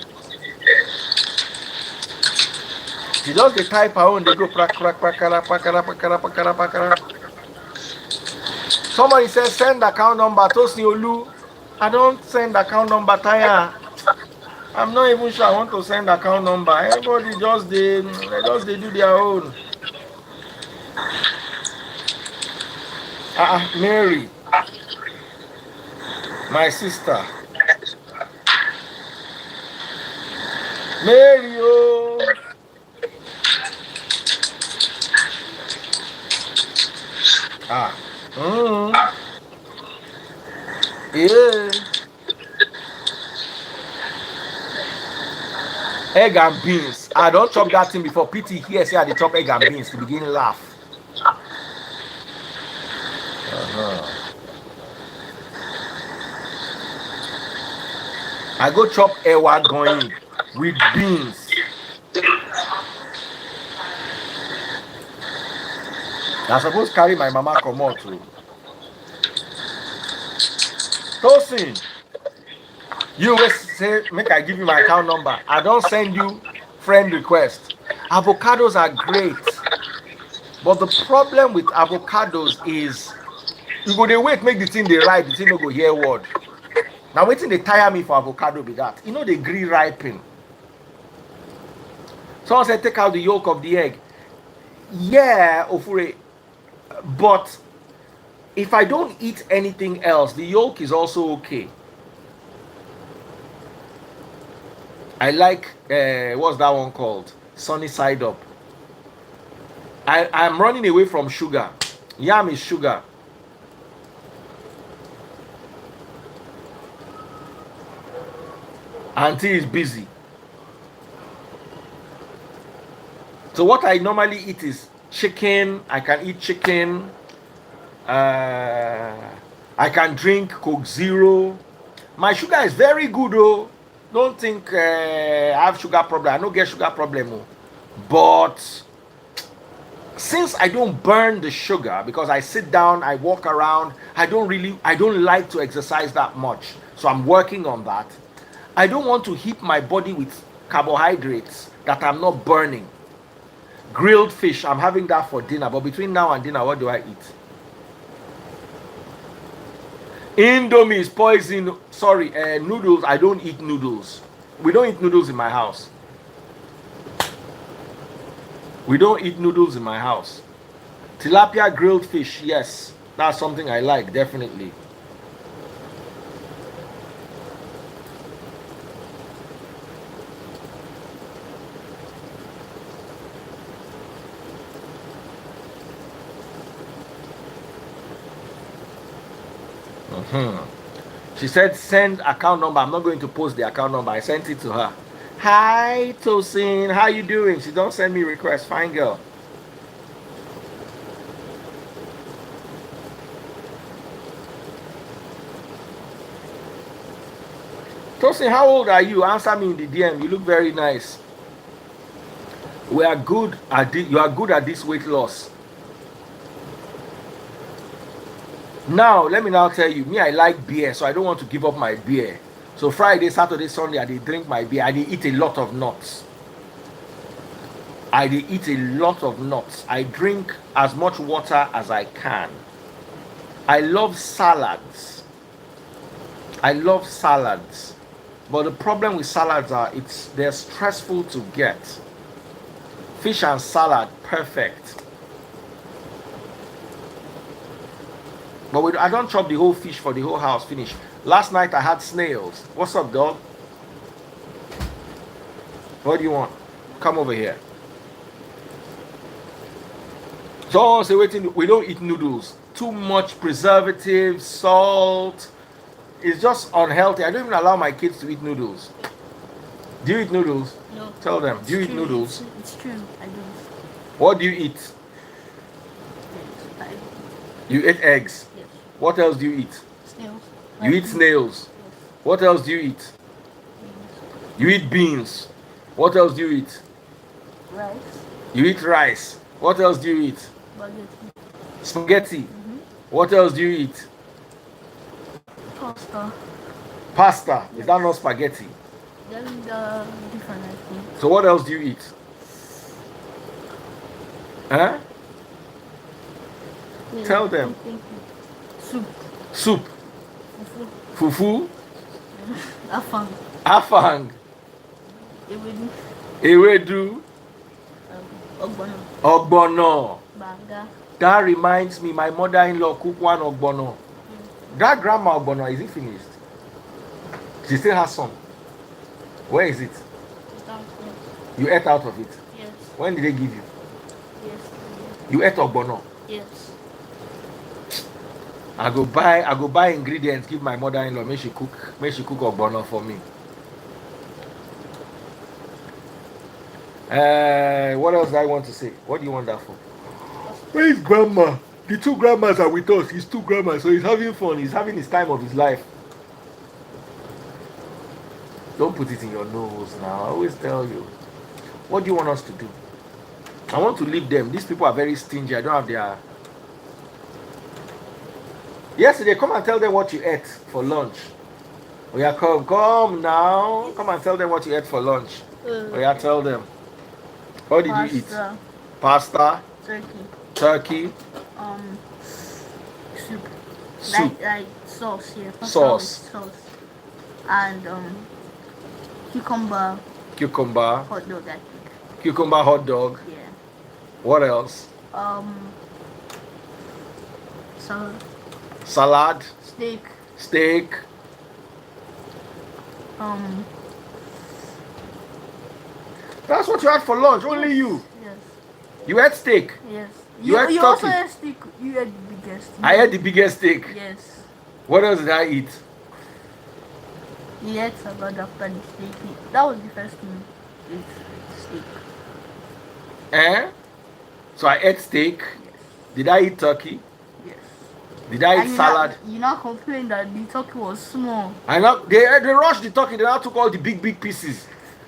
She just dey type her own, they go prakara. Somebody says send account number to Olu. I don't send account number tire. I'm not even sure I want to send account number. Everybody just they do their own. Mary, my sister. Mary, oh. Yeah. Egg and beans. I don't chop that thing before. PT here say I dey chop egg and beans to begin laugh. I go chop ewa going with beans. I suppose carry my mama come out too. Tosin, you will say make I give you my account number. I don't send you friend request. Avocados are great, but the problem with avocados is you go dey wait make the thing dey ripe, the thing no go hear word. Now wetin dey tire me for avocado be that you know they green ripen. Someone said take out the yolk of the egg. Yeah, Ofure, but if I don't eat anything else, the yolk is also okay. I like what's that one called? Sunny side up. I'm running away from sugar. Yam is sugar. Auntie is busy. So what I normally eat is chicken. I can eat chicken. I can drink Coke Zero. My sugar is very good though. Don't think I have sugar problem. I don't get sugar problem. Oh. But since I don't burn the sugar because I sit down, I walk around, I don't like to exercise that much. So I'm working on that. I don't want to heat my body with carbohydrates that I'm not burning. Grilled fish, I'm having that for dinner. But between now and dinner, what do I eat? Indomie is poison. Sorry, noodles. I don't eat noodles. We don't eat noodles in my house. We don't eat noodles in my house. Tilapia grilled fish, yes. That's something I like, definitely. She said, send account number. I'm not going to post the account number. I sent it to her. Hi, Tosin. How you doing? She don't send me requests. Fine girl. Tosin, how old are you? Answer me in the DM. You look very nice. We are good at this. You are good at this weight loss. Now, let me now tell you, me, I like beer, so I don't want to give up my beer. So Friday, Saturday, Sunday, I did drink my beer. I did eat a lot of nuts. I drink as much water as I can. I love salads. But the problem with salads are they're stressful to get. Fish and salad, perfect. But I don't chop the whole fish for the whole house, finish. Last night I had snails. What's up, dog? What do you want? Come over here. So say waiting, we don't eat noodles. Too much preservatives, salt. It's just unhealthy. I don't even allow my kids to eat noodles. Do you eat noodles? No. Tell them. Do you eat noodles? It's true. I do. What do you eat? You eat eggs. Yes. What else do you eat? Snails. You eat snails. Yes. What else do you eat? You eat beans. What else do you eat? Rice. You eat rice. What else do you eat? Spaghetti. What else do you eat? Pasta. Is that not spaghetti? Then different, I think. So what else do you eat? Huh? Yeah, Tell them. Soup. Fufu. Afang. Ewedu. Ogbono. Banga. That reminds me, my mother-in-law cooked one ogbono. That grandma ogbono, is it finished? She still has some. Where is it? You ate out of it? Yes. When did they give you? Yes. You ate ogbono? Yes. I go buy ingredients, give my mother-in-law, make she cook ogbono for me. What else do I want to say? What do you want that for? Where is grandma? The two grandmas are with us. He's two grandmas, so he's having fun. He's having his time of his life. Don't put it in your nose now. I always tell you. What do you want us to do? I want to leave them. These people are very stingy. I don't have their... Yesterday, come and tell them what you ate for lunch. Oh yeah, come now. Come and tell them what you ate for lunch. Oh yeah, tell them. What did you eat? Pasta. Turkey. Soup. Like sauce, yeah. Sauce. And cucumber. Hot dog, I think. Cucumber hot dog. Yeah. What else? Salad. Steak. That's what you had for lunch, only you. Yes. You had steak. Yes. You had turkey. Also had steak. You had the biggest. I had the biggest steak. Yes. What else did I eat? You ate salad after the steak. That was the first thing. Steak. So I ate steak. Yes. Did I eat turkey? Yes. Did I eat salad? You now complain that the turkey was small. I know they rushed the turkey. They now took all the big pieces.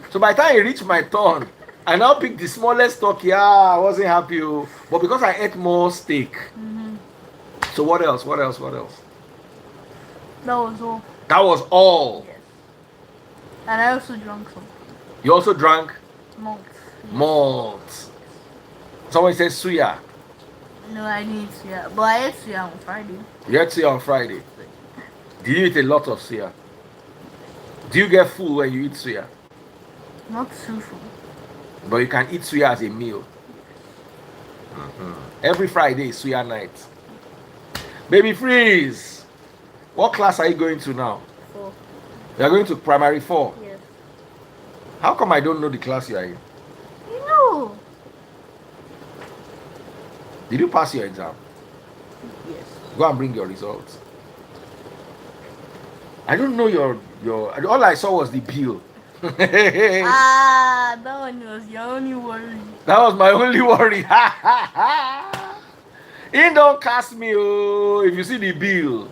So by the time it reached my turn, I now picked the smallest turkey. I wasn't happy. But because I ate more steak. So what else? That was all. That was all. Yes. And I also drank some. You also drank? Malt. Yes. Malt. Someone said suya. No, I didn't eat suya. But I ate suya on Friday. You ate suya on Friday? Did you eat a lot of suya? Do you get full when you eat suya? Not too full. But you can eat suya as a meal. Every Friday is suya night. Baby Freeze, what class are you going to now? 4. You are going to primary 4? Yes. How come I don't know the class you are in? You know. Did you pass your exam? Yes. Go and bring your results. I don't know your. All I saw was the bill. Ah, that one was your only worry. That was my only worry. He don't cast me, oh, if you see the bill.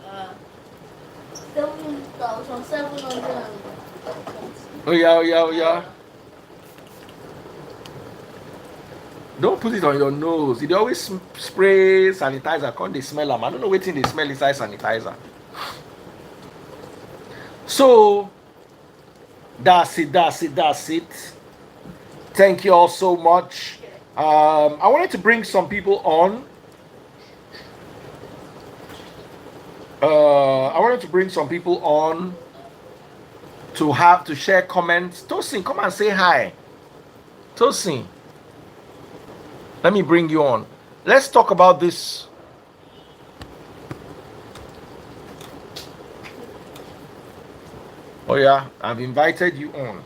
7,700. Oh yeah, oh yeah, oh yeah. Don't put it on your nose. They always spray sanitizer. Can't they smell them? I don't know what thing they smell inside sanitizer. So that's it. Thank you all so much. I wanted to bring some people on. To share comments. Tosin, come and say hi. Tosin, let me bring you on. Let's talk about this. Oh yeah, I've invited you on.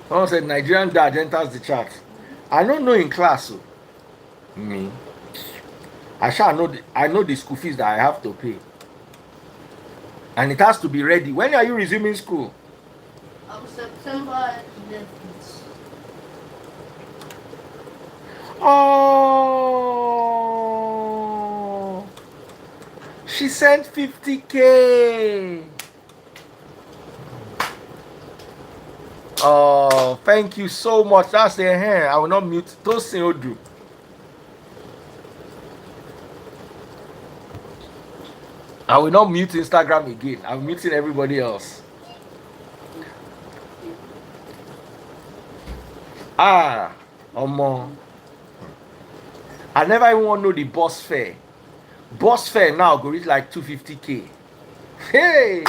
Someone said Nigerian dad enters the chat. I don't know in class. Me. I know the school fees that I have to pay. And it has to be ready. When are you resuming school? September 11th. Oh, she sent 50K. Oh, thank you so much. That's the hand. I will not mute. Tosin Odu. I will not mute Instagram again. I'm muting everybody else. Omo. I never even want to know the bus fare. Bus fare now go reach like 250K. Hey.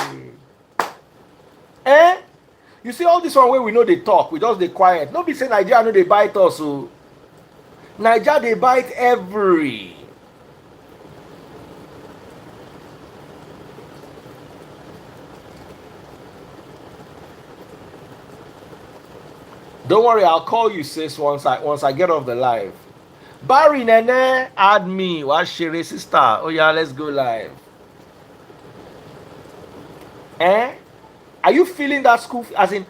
You see all this one where we know they talk, we just they quiet. Nobody say Nigeria know they bite us. So Nigeria they bite every. Don't worry, I'll call you, sis, once I get off the live. Barry Nene, add me. What's Shere sister? Oh yeah, let's go live. Are you feeling that school as in?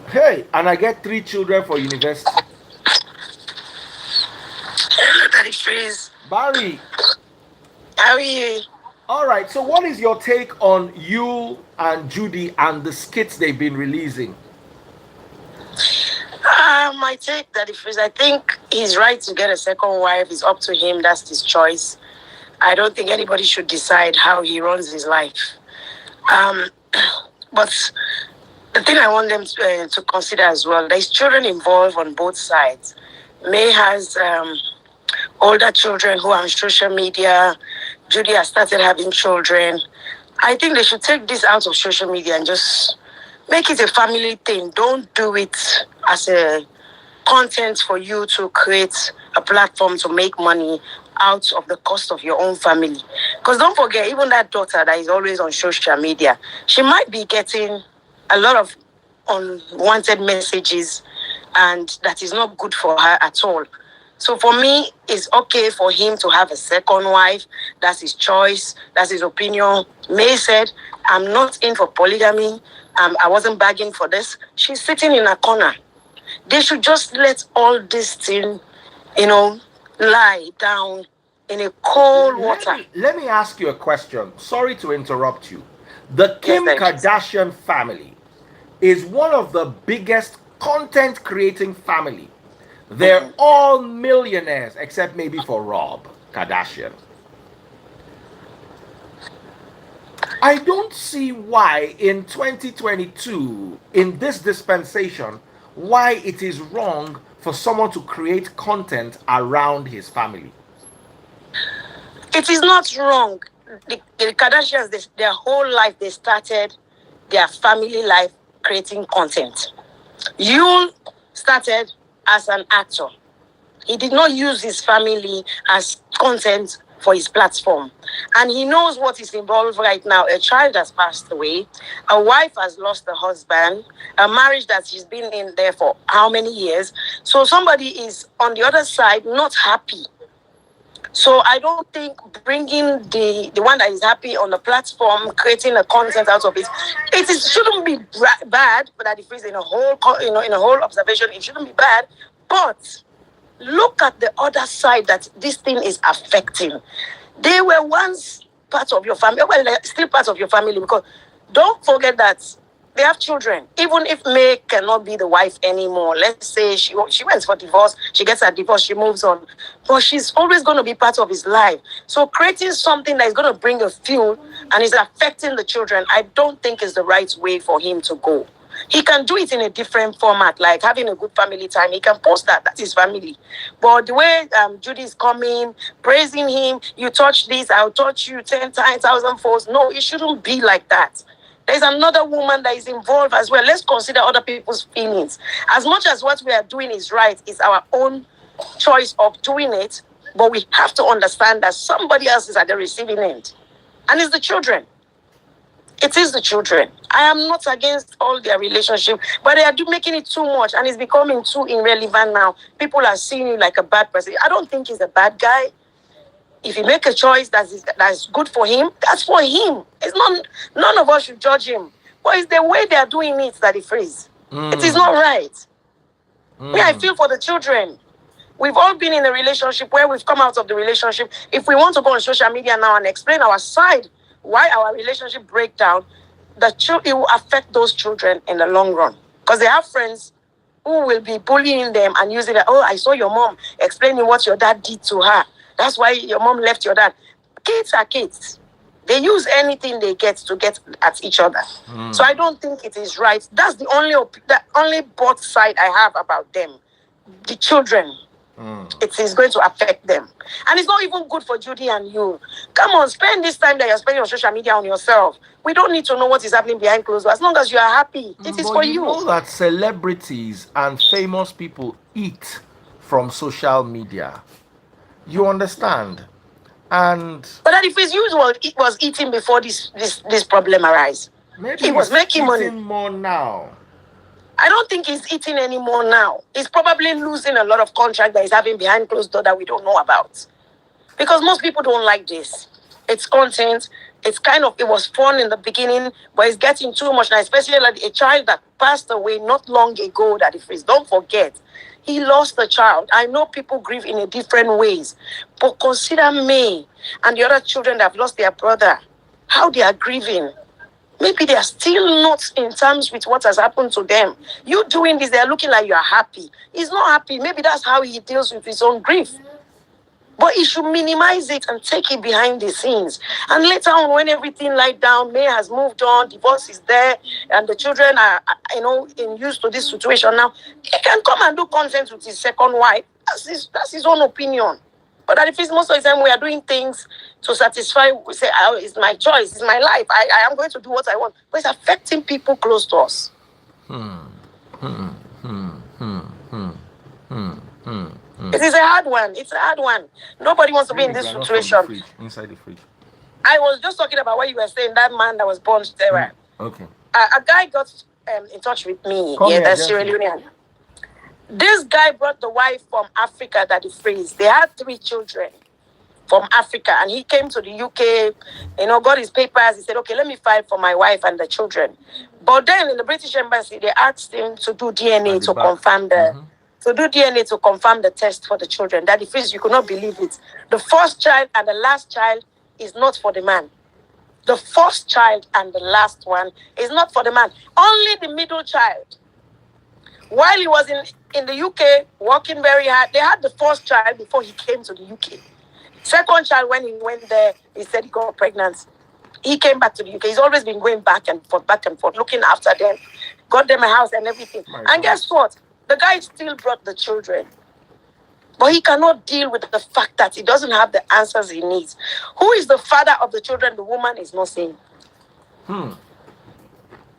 Hey, and I get 3 children for university. Hello, Daddy Freeze. Barry. How are you? All right. So, what is your take on you and Judy and the skits they've been releasing? My take, Daddy Freeze, I think he's right to get a second wife. It's up to him. That's his choice. I don't think anybody should decide how he runs his life. But the thing I want them to consider as well, there's children involved on both sides. May has older children who are on social media. Judy has started having children. I think they should take this out of social media and just make it a family thing. Don't do it as a content for you to create a platform to make money out of the cost of your own family. Because don't forget, even that daughter that is always on social media, she might be getting a lot of unwanted messages, and that is not good for her at all. So for me, it's okay for him to have a second wife. That's his choice. That's his opinion. May said, I'm not in for polygamy. I wasn't begging for this. She's sitting in a corner. They should just let all this thing, lie down in a cold water. Let me ask you a question. Sorry to interrupt you. The Kim Kardashian family is one of the biggest content creating family. They're all millionaires except maybe for Rob Kardashian. I don't see why in 2022, in this dispensation, why it is wrong for someone to create content around his family. It is not wrong. The Kardashians, their whole life, they started their family life creating content. You started as an actor. He did not use his family as content for his platform. And he knows what is involved right now. A child has passed away. A wife has lost a husband. A marriage that she's been in there for how many years. So somebody is on the other side not happy. So I don't think bringing the one that is happy on the platform, creating a content out of it, shouldn't be bad. But that if it's in a whole observation, it shouldn't be bad. But look at the other side that this thing is affecting. They were once part of your family. Well, they're still part of your family, because don't forget that they have children. Even if May cannot be the wife anymore, let's say she went for divorce, she gets a divorce, she moves on, but she's always going to be part of his life. So creating something that is going to bring a fuel and is affecting the children, I don't think is the right way for him to go. He can do it in a different format, like having a good family time. He can post that. That's his family. But the way Judy is coming, praising him, you touch this, I'll touch you 10 times, 1,000 folds. No, it shouldn't be like that. There's another woman that is involved as well. Let's consider other people's feelings. As much as what we are doing is right, it's our own choice of doing it. But we have to understand that somebody else is at the receiving end. And it's the children. It is the children. I am not against all their relationship, but they are making it too much, and it's becoming too irrelevant now. People are seeing you like a bad person. I don't think he's a bad guy. If he make a choice that's good for him, that's for him. It's not. None of us should judge him. But it's the way they are doing it that it frees. It is not right. Me, I feel for the children. We've all been in a relationship where we've come out of the relationship. If we want to go on social media now and explain our side, why our relationship break down, it will affect those children in the long run. Because they have friends who will be bullying them and using it. Oh, I saw your mom explaining what your dad did to her. That's why your mom left your dad. Kids are kids. They use anything they get to get at each other. So I don't think it is right. That's the only both side I have about them. The children. It is going to affect them. And it's not even good for Judy and you. Come on, spend this time that you're spending on social media on yourself. We don't need to know what is happening behind closed doors. As long as you are happy, it is for you. You know that celebrities and famous people eat from social media. You understand? And but that if it's usual, it was eating before this problem arise. Maybe he was making money more now. I don't think he's eating anymore now. He's probably losing a lot of contract that he's having behind closed door that we don't know about. Because most people don't like this. It's content. It was fun in the beginning, but it's getting too much now, especially like a child that passed away not long ago that if don't forget. He lost a child. I know people grieve in a different ways, but consider me and the other children that have lost their brother, how they are grieving. Maybe they are still not in terms with what has happened to them. You doing this, they are looking like you are happy. He's not happy. Maybe that's how he deals with his own grief. But he should minimize it and take it behind the scenes. And later on, when everything lied down, May has moved on, divorce is there, and the children are used to this situation now, he can come and do content with his second wife. That's his own opinion. But that if it's most of the time we are doing things to satisfy, we say, oh, it's my choice, it's my life, I am going to do what I want. But it's affecting people close to us. It is a hard one. It's a hard one. Nobody wants to be in this situation. Inside the fridge. I was just talking about what you were saying, that man that was born there. Okay. A guy got in touch with me. That's Sierra Leonean. This guy brought the wife from Africa that he freed. They had 3 children from Africa, and he came to the UK, got his papers. He said, okay, let me file for my wife and the children. But then in the British Embassy, they asked him to do DNA to confirm the test for the children. That he frees, you could not believe it. The first child and the last child is not for the man. The first child and the last one is not for the man. Only the middle child. While he was in the UK, working very hard, they had the first child before he came to the UK. Second child, when he went there, he said he got pregnant. He came back to the UK. He's always been going back and forth, looking after them, got them a house and everything. And guess what? The guy still brought the children. But he cannot deal with the fact that he doesn't have the answers he needs. Who is the father of the children? The woman is not saying.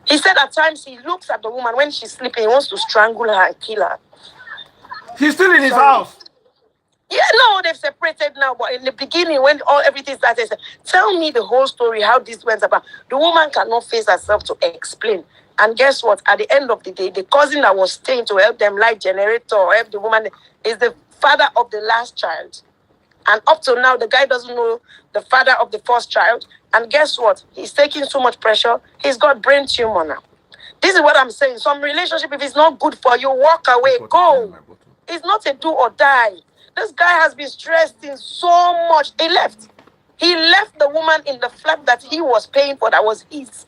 He said at times he looks at the woman when she's sleeping, he wants to strangle her and kill her. He's still in his house. Yeah, No, they've separated now, but in the beginning, when everything started, tell me the whole story, how this went about. The woman cannot face herself to explain. And guess what? At the end of the day, the cousin that was staying to help them light generator or help the woman is the father of the last child. And up to now, the guy doesn't know the father of the first child. And guess what? He's taking so much pressure. He's got brain tumor now. This is what I'm saying. Some relationship, if it's not good for you, walk away, go. It's not a do or die. This guy has been stressed in so much. He left. He left the woman in the flat that he was paying for, that was his.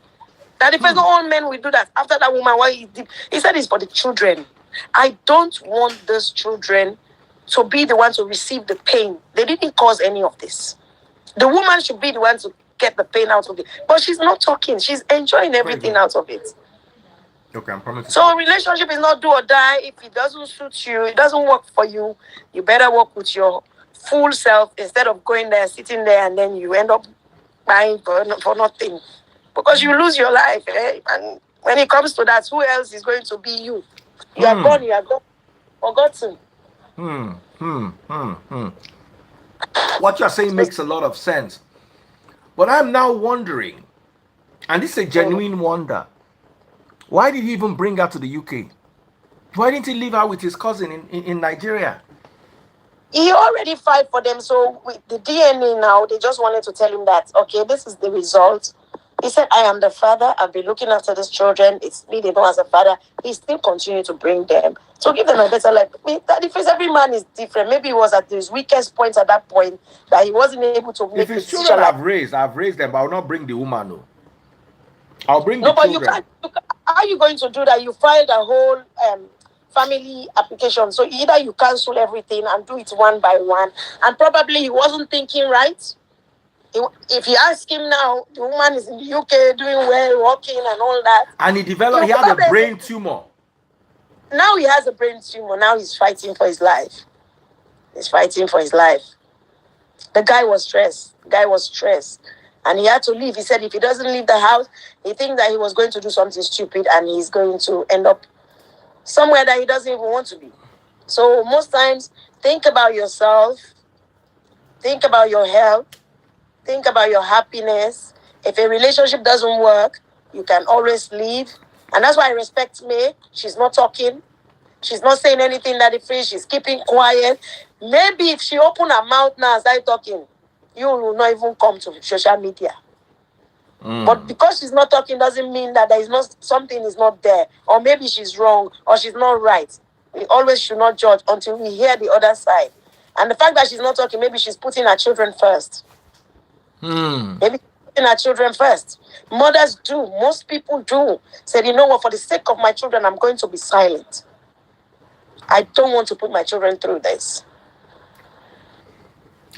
That if no all men will do that after that woman, what he did, he said it's for the children. I don't want those children to be the ones to receive the pain. They didn't cause any of this. The woman should be the one to get the pain out of it. But she's not talking. She's enjoying everything out of it. Okay, I'm promising. So a relationship is not do or die. If it doesn't suit you, it doesn't work for you, you better work with your full self instead of going there, sitting there, and then you end up buying for nothing. Because you lose your life. And when it comes to that, who else is going to be you? You are gone, you are gone. Forgotten. What you're saying makes a lot of sense. But I'm now wondering, and this is a genuine wonder, why did he even bring her to the UK? Why didn't he leave her with his cousin in Nigeria? He already filed for them. So with the DNA now, they just wanted to tell him that, okay, this is the result. He said, I am the father. I've been looking after these children. It's me they know as a father. He still continued to bring them. So give them a better life. That difference, every man is different. Maybe he was at his weakest point at that point that he wasn't able to make if his children I've raised them, but I will not bring the woman. No. I'll bring the children. You can't. How are you going to do that? You filed a whole family application. So either you cancel everything and do it one by one. And probably he wasn't thinking right. If you ask him now, the woman is in the UK doing well, working and all that. And he had a brain tumor. Now he has a brain tumor. Now he's fighting for his life. The guy was stressed. And he had to leave. He said if he doesn't leave the house, he thinks that he was going to do something stupid and he's going to end up somewhere that he doesn't even want to be. So most times, think about yourself. Think about your health. Think about your happiness. If a relationship doesn't work, you can always leave. And that's why I respect May. She's not talking. She's not saying anything that is free. She's keeping quiet. Maybe if she open her mouth now and start talking, you will not even come to social media. But because she's not talking doesn't mean that there is not something is not there. Or maybe she's wrong or she's not right. We always should not judge until we hear the other side. And the fact that she's not talking, maybe she's putting her children first. Maybe putting her children first. Mothers do. Most people do. Say, you know what, for the sake of my children, I'm going to be silent. I don't want to put my children through this.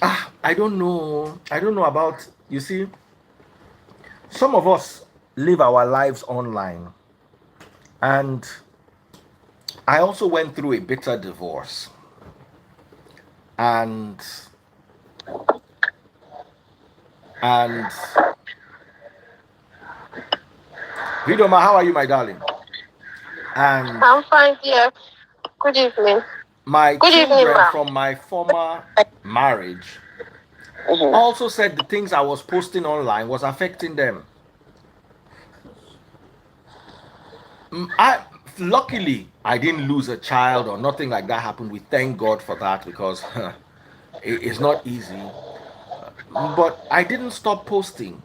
I don't know. I don't know about, you see, some of us live our lives online. And I also went through a bitter divorce. And Vidoma, how are you, my darling? And I'm fine, dear. Good evening. My children from my former marriage also said the things I was posting online was affecting them. Luckily, I didn't lose a child or nothing like that happened. We thank God for that because it's not easy. But I didn't stop posting.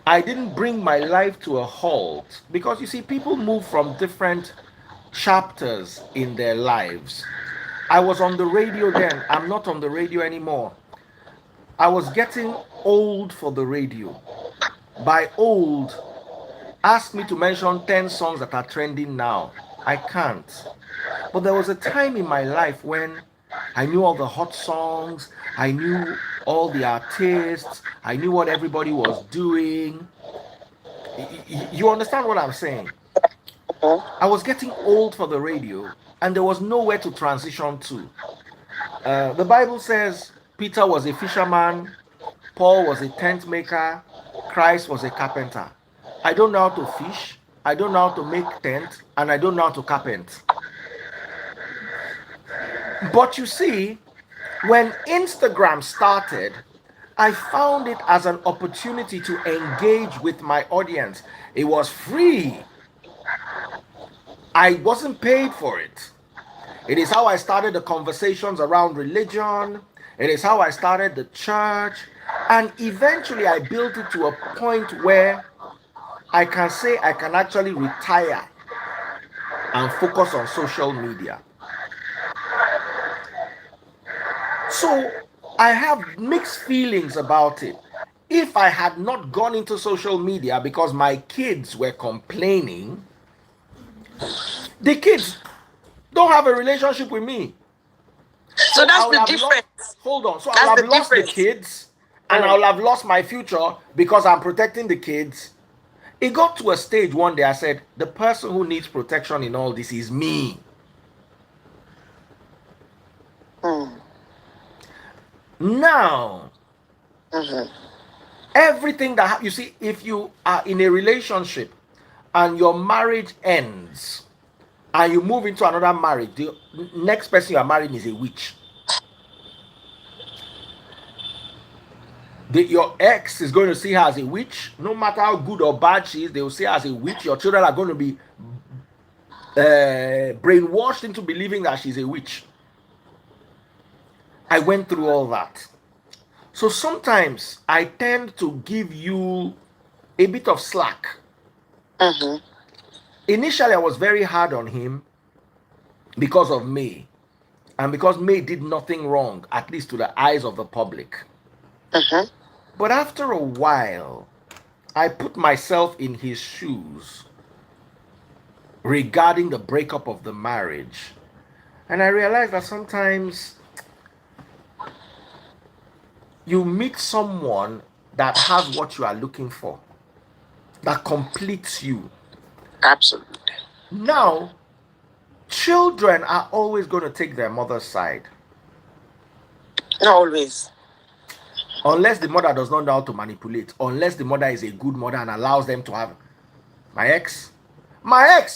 I didn't bring my life to a halt because you see, people move from different chapters in their lives. I was on the radio then. I'm not on the radio anymore. I was getting old for the radio. By old, ask me to mention 10 songs that are trending now. I can't. But there was a time in my life when I knew all the hot songs. I knew all the artists. I knew what everybody was doing. You understand what I'm saying? I was getting old for the radio and there was nowhere to transition to. The Bible says Peter was a fisherman, Paul was a tent maker, Christ was a carpenter. I don't know how to fish, I don't know how to make tent, and I don't know how to carpent. But you see, When Instagram started, I found it as an opportunity to engage with my audience. It was free. I wasn't paid for it. It is how I started the conversations around religion. It is how I started the church. And eventually I built it to a point where I can say I can actually retire and focus on social media. So I have mixed feelings about it. If I had not gone into social media because my kids were complaining, the kids don't have a relationship with me. So that's I would the have difference. hold on. So I That's would the have lost the difference. kids and I would have lost my future because I'm protecting the kids. It got to a stage one day I said, the person who needs protection in all this is me. Now, everything that you see, if you are in a relationship and your marriage ends and you move into another marriage, the next person you are marrying is a witch. Your ex is going to see her as a witch. No matter how good or bad she is, they will see her as a witch. Your children are going to be brainwashed into believing that she's a witch. I went through all that. So sometimes I tend to give you a bit of slack. Initially, I was very hard on him because of May. And because May did nothing wrong, at least to the eyes of the public. But after a while, I put myself in his shoes regarding the breakup of the marriage. And I realized that sometimes you meet someone that has what you are looking for, that completes you. Absolutely. Now, children are always going to take their mother's side. Not always. Unless the mother does not know how to manipulate, unless the mother is a good mother and allows them to have. My ex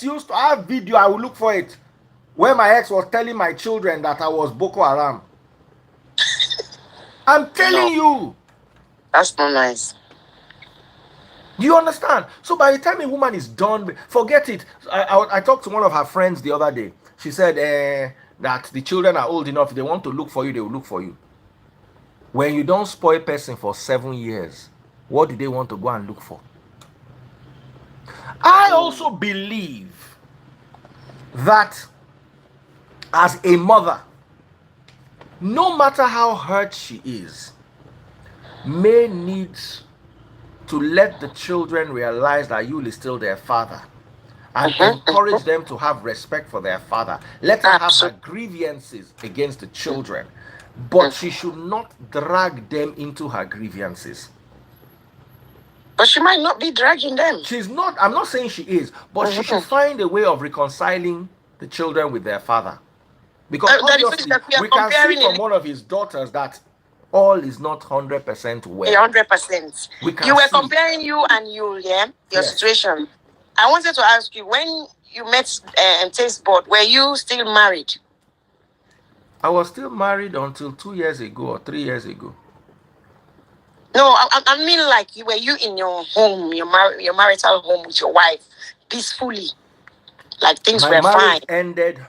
used to have video, I will look for it, where my ex was telling my children that I was Boko Haram. I'm telling you. That's not nice. Do you understand? So by the time a woman is done, forget it. I talked to one of her friends the other day. She said that the children are old enough. If they want to look for you, they will look for you. When you don't spoil a person for 7 years, what do they want to go and look for? I also believe that as a mother, no matter how hurt she is, May needs to let the children realize that you is still their father and encourage them to have respect for their father. Let her have her grievances against the children, but she should not drag them into her grievances. But she might not be dragging them. She's not, I'm not saying she is, but she should find a way of reconciling the children with their father. Because obviously, we can see from one of his daughters that all is not 100% well. 100%. You were comparing you and your situation. I wanted to ask you, when you met Taste Board, were you still married? I was still married until 2 years ago or 3 years ago. No, I mean, like, were you in your home, your marital home with your wife, peacefully? Like, things were fine. My marriage ended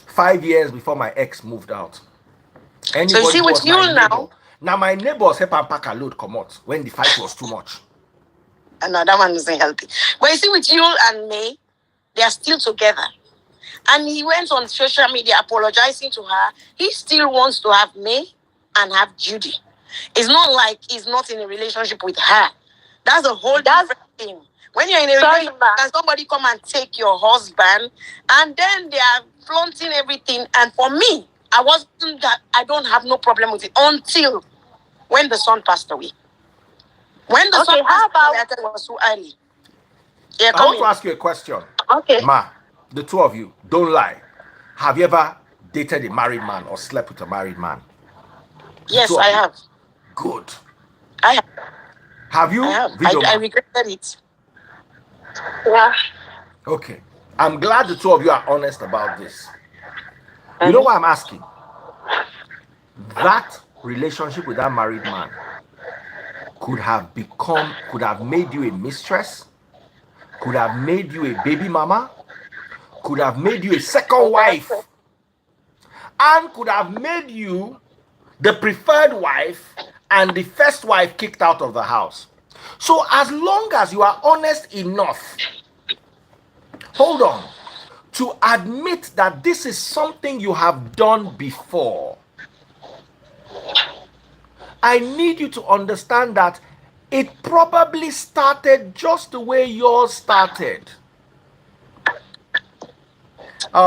5 years before my ex moved out. Anybody so you see, with you now my neighbors help and pack a load come out when the fight was too much. And now that one isn't healthy. But you see, with you and May, they are still together. And he went on social media apologizing to her. He still wants to have May and have Judy. It's not like he's not in a relationship with her. That's a whole different thing. When you're in a relationship, can somebody come and take your husband, and then they are flaunting everything. And for me, I don't have no problem with it until when the son passed away. When the son passed away, I thought it was too early. Yeah, I want to ask you a question. Okay. Ma, the two of you, don't lie. Have you ever dated a married man or slept with a married man? Yes, I have. Good. I have. Have you? I have. I regretted it. Yeah. Okay. I'm glad the two of you are honest about this. You know why I'm asking? that relationship with that married man could have made you a mistress, could have made you a baby mama, could have made you a second Exactly. wife, and could have made you the preferred wife and the first wife kicked out of the house. So, as long as you are honest enough, hold on, to admit that this is something you have done before, I need you to understand that it probably started just the way yours started.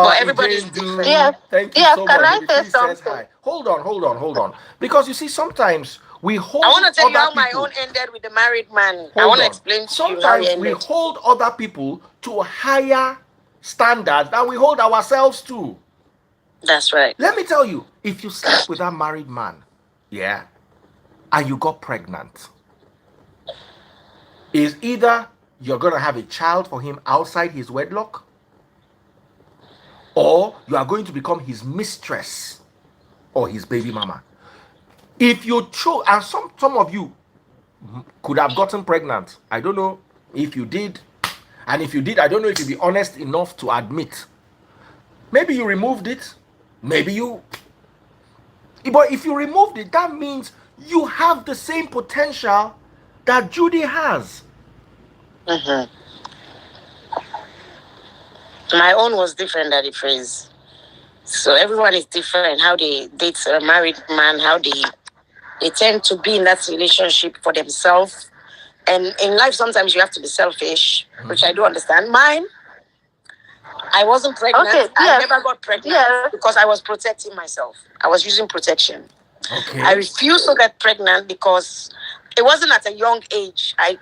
But everybody's Jane different. Do, thank you Yeah, so can much. I Judy say P says something? hi. Hold on. Because you see, sometimes we hold I want to tell you other how my own people. ended with the married man. I Hold want to on. explain to you how it Sometimes we ended. hold other people to higher standards than we hold ourselves to. That's right. Let me tell you, if you slept with a married man, yeah, and you got pregnant, is either you're going to have a child for him outside his wedlock, or you are going to become his mistress or his baby mama. If you chose, and some of you could have gotten pregnant. I don't know if you did. And if you did, I don't know if you'd be honest enough to admit. Maybe you removed it. Maybe you. But if you removed it, that means you have the same potential that Judy has. Mm-hmm. My own was different than the phrase. So everyone is different. How they date a married man, how they tend to be in that relationship for themselves. And in life, sometimes you have to be selfish, which I do understand. Mine, I wasn't pregnant. Okay, I yes. never got pregnant Yes. because I was protecting myself. I was using protection. Okay. I refused to get pregnant because it wasn't at a young age. I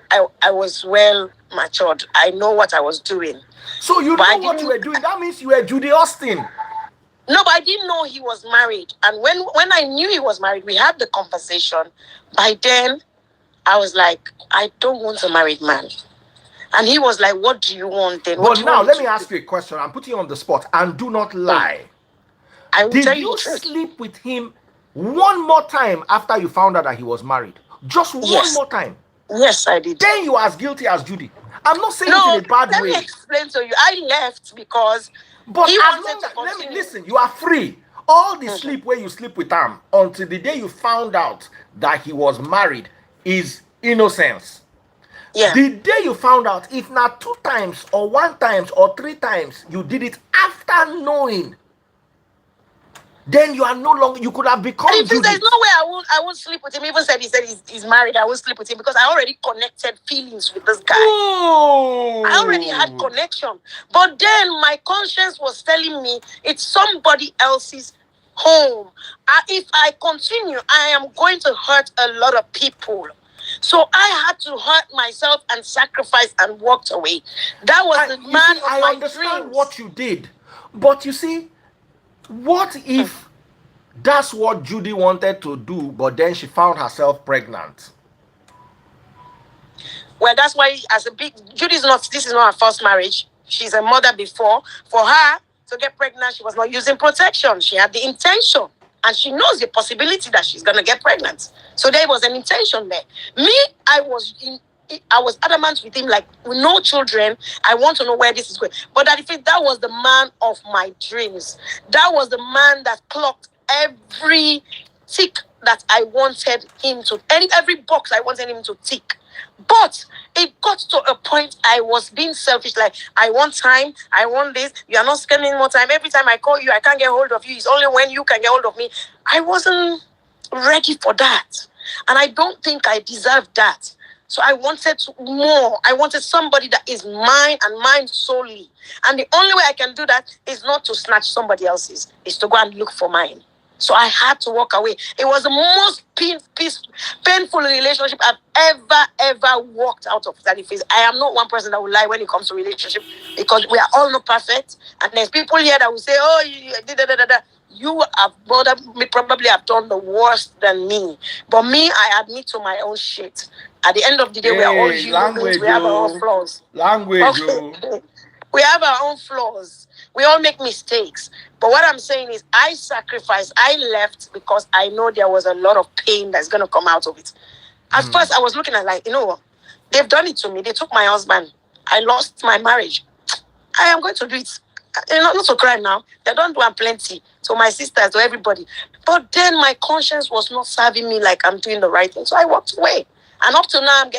was well matured. I know what I was doing. So you But I know what you didn't. were doing. That means you were Judy Austin. No, but I didn't know he was married. And when I knew he was married, we had the conversation. By then, I was like, I don't want a married man. And he was like, what do you want then? What But do you now want let to me do? ask you a question. I'm putting you on the spot. And do not lie. I will tell Did you the you truth. sleep with him one more time after you found out that he was married? Just one Yes. more time. Yes, I did. Then you are as guilty as Judy. I'm not saying it No, in a bad let me way. explain to you. I left because But he as wanted long to as, let me continue. listen, you are free. All the Mhm. sleep where you sleep with him until the day you found out that he was married is innocence. Yeah. The day you found out, if not 2 times or 1 times or 3 times, you did it after knowing, then you are no longer, you could have And become if there's Judith. no way I won't sleep with him. He even said he's married. I won't sleep with him because I already connected feelings with this guy. I already had connection. But then my conscience was telling me it's somebody else's home. If I continue, I am going to hurt a lot of people. So I had to hurt myself and sacrifice and walked away. That was the man of I my understand dreams. what you did, but you see, what if that's what Judy wanted to do, but then she found herself pregnant? Well, that's why this is not her first marriage. She's a mother before. For her to get pregnant, she was not using protection. She had the intention. And she knows the possibility that she's gonna get pregnant. So there was an intention there. Me, I was adamant with him, like with no children. I want to know where this is going. But that was the man of my dreams. That was the man that clocked every tick that I wanted him to, every box I wanted him to tick. But it got to a point I was being selfish. Like, I want time. I want this. You are not spending more time. Every time I call you, I can't get hold of you. It's only when you can get hold of me. I wasn't ready for that. And I don't think I deserved that. So I wanted more. I wanted somebody that is mine and mine solely. And the only way I can do that is not to snatch somebody else's, is to go and look for mine. So I had to walk away. It was the most painful relationship I've ever walked out of. That phase. I am not one person that will lie when it comes to relationship, because we are all not perfect. And there's people here that will say, "Oh, you have probably have done the worst than me." But me, I admit to my own shit. At the end of the day, we are all human beings. We have our own flaws. Language, Okay. We have our own flaws. We all make mistakes. But what I'm saying is, I sacrificed. I left because I know there was a lot of pain that's going to come out of it. At first, I was looking at like, you know what? They've done it to me. They took my husband. I lost my marriage. I am going to do it. Not to cry now. They don't do plenty. To my sisters, to everybody. But then my conscience was not serving me like I'm doing the right thing. So I walked away. And up to now, I'm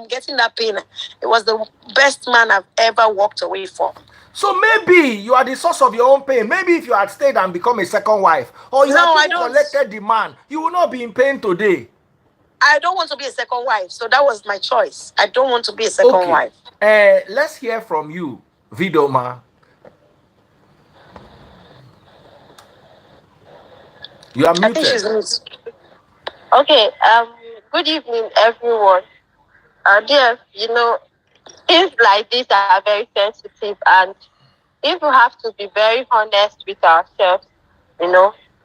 getting that pain. It was the best man I've ever walked away from. So maybe you are the source of your own pain. Maybe if you had stayed and become a second wife, or you had collected the man, you will not be in pain today. I don't want to be a second wife. So that was my choice. I don't want to be a second wife. Let's hear from you, Vidoma. You are muted. I think she's muted. Okay, good evening, everyone. Dear, things like this are very sensitive, and if we have to be very honest with ourselves,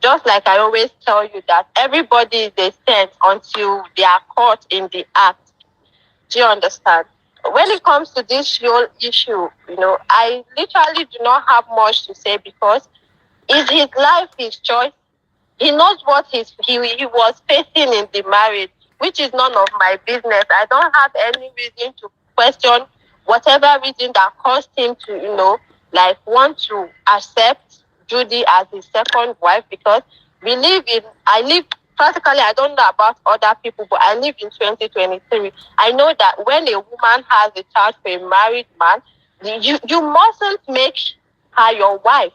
just like I always tell you that everybody is a saint until they are caught in the act. Do you understand? When it comes to this whole issue, I literally do not have much to say because it's his life, his choice. He knows what he was facing in the marriage, which is none of my business. I don't have any reason to question whatever reason that caused him to, want to accept Judy as his second wife, because practically, I don't know about other people, but I live in 2023. I know that when a woman has a child for a married man, you mustn't make her your wife.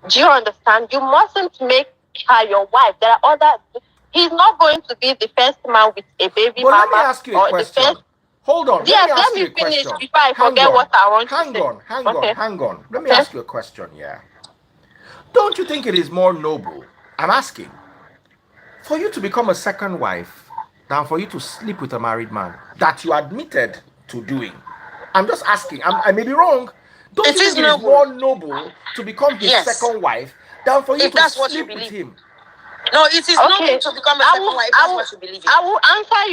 Do you understand? You mustn't make her your wife. There are other. He's not going to be the first man with a baby but mama. Let me ask you a question. Hold on. Yes, let me finish before I forget what I want to say. Hang on. Let me ask you a question, yeah. Don't you think it is more noble, I'm asking, for you to become a second wife than for you to sleep with a married man that you admitted to doing? I'm just asking. I may be wrong. Don't you think it is more noble to become his second wife than for you to sleep with him? No, it is noble to become a second wife. That's what you believe in. I will answer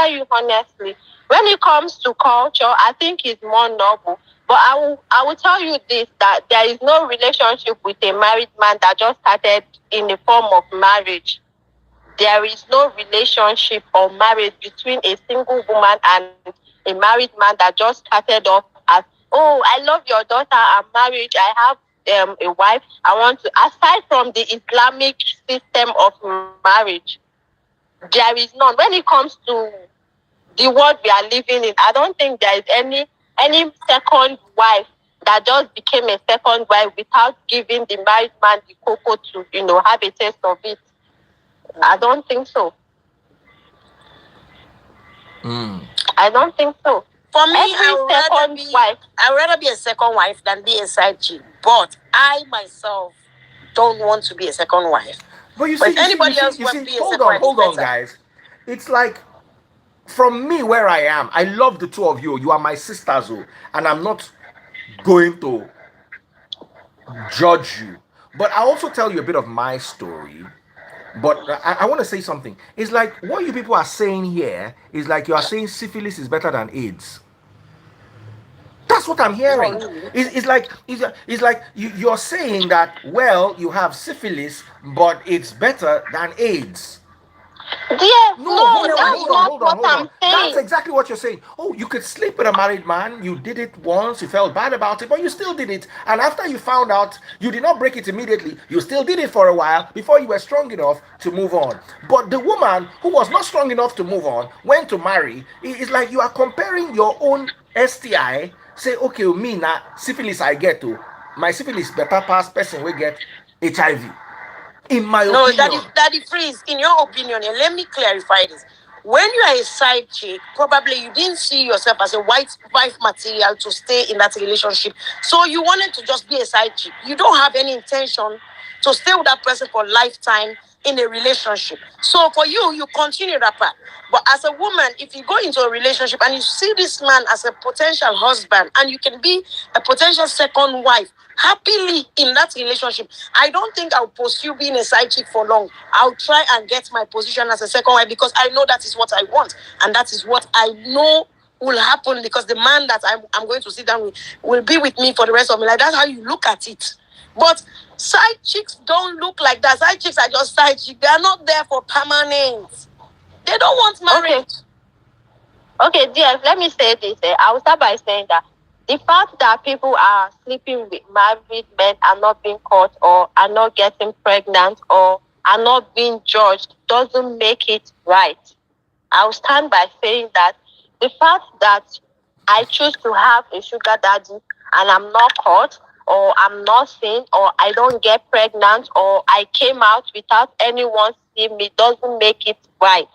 you honestly. When it comes to culture, I think it's more noble. But I will tell you this, that there is no relationship with a married man that just started in the form of marriage. There is no relationship or marriage between a single woman and a married man that just started off as, oh, I love your daughter, I'm married, I have a wife, I want to, aside from the Islamic system of marriage, there is none. When it comes to the world we are living in, I don't think there is any second wife that just became a second wife without giving the married man the cocoa to, have a taste of it. I don't think so. I don't think so. For me, I would rather be a second wife than be a side chick. But I myself don't want to be a second wife. But you see, if anybody else wants to be a second wife, hold on, guys. It's like, from me where I am, I love the two of you. You are my sisters, and I'm not going to judge you. But I also tell you a bit of my story. But I want to say something. It's like what you people are saying here is like you are saying syphilis is better than AIDS. That's what I'm hearing. It's like you're saying that, well, you have syphilis, but it's better than AIDS. Yes, hold on. That's exactly what you're saying. Oh, you could sleep with a married man. You did it once. You felt bad about it, but you still did it. And after you found out, you did not break it immediately. You still did it for a while before you were strong enough to move on. But the woman who was not strong enough to move on went to marry. It's like you are comparing your own STI. Say, okay, me now, syphilis I get to. My syphilis better pass person will get HIV. In my opinion. No, Daddy Freeze, in your opinion, and let me clarify this. When you are a side chick, probably you didn't see yourself as a wife material to stay in that relationship. So you wanted to just be a side chick. You don't have any intention to stay with that person for a lifetime in a relationship. So for you, you continue that path. But as a woman, if you go into a relationship and you see this man as a potential husband and you can be a potential second wife, happily in that relationship, I don't think I'll pursue being a side chick for long. I'll try and get my position as a second wife because I know that is what I want and that is what I know will happen because the man that I'm going to sit down with will be with me for the rest of my life. That's how you look at it. But side chicks don't look like that. Side chicks are just side chicks. They are not there for permanent. They don't want marriage. Okay, dear, let me say this. I will start by saying that the fact that people are sleeping with married men and not being caught or are not getting pregnant or are not being judged doesn't make it right. I will stand by saying that the fact that I choose to have a sugar daddy and I'm not caught or I'm not seen or I don't get pregnant or I came out without anyone seeing me doesn't make it right.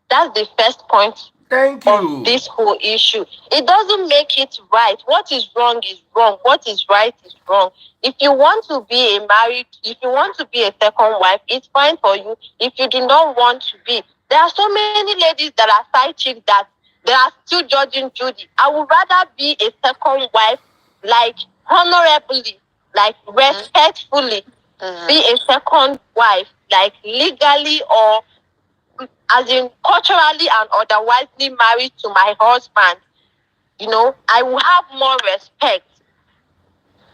That's the first point. Thank you. Of this whole issue. It doesn't make it right. What is wrong is wrong. What is right is wrong. If you want to be if you want to be a second wife, it's fine for you. If you do not want to be, there are so many ladies that are side chicks that they are still judging Judy. I would rather be a second wife, like honorably, like respectfully, be a second wife, like legally or as in culturally and otherwise married to my husband, I will have more respect,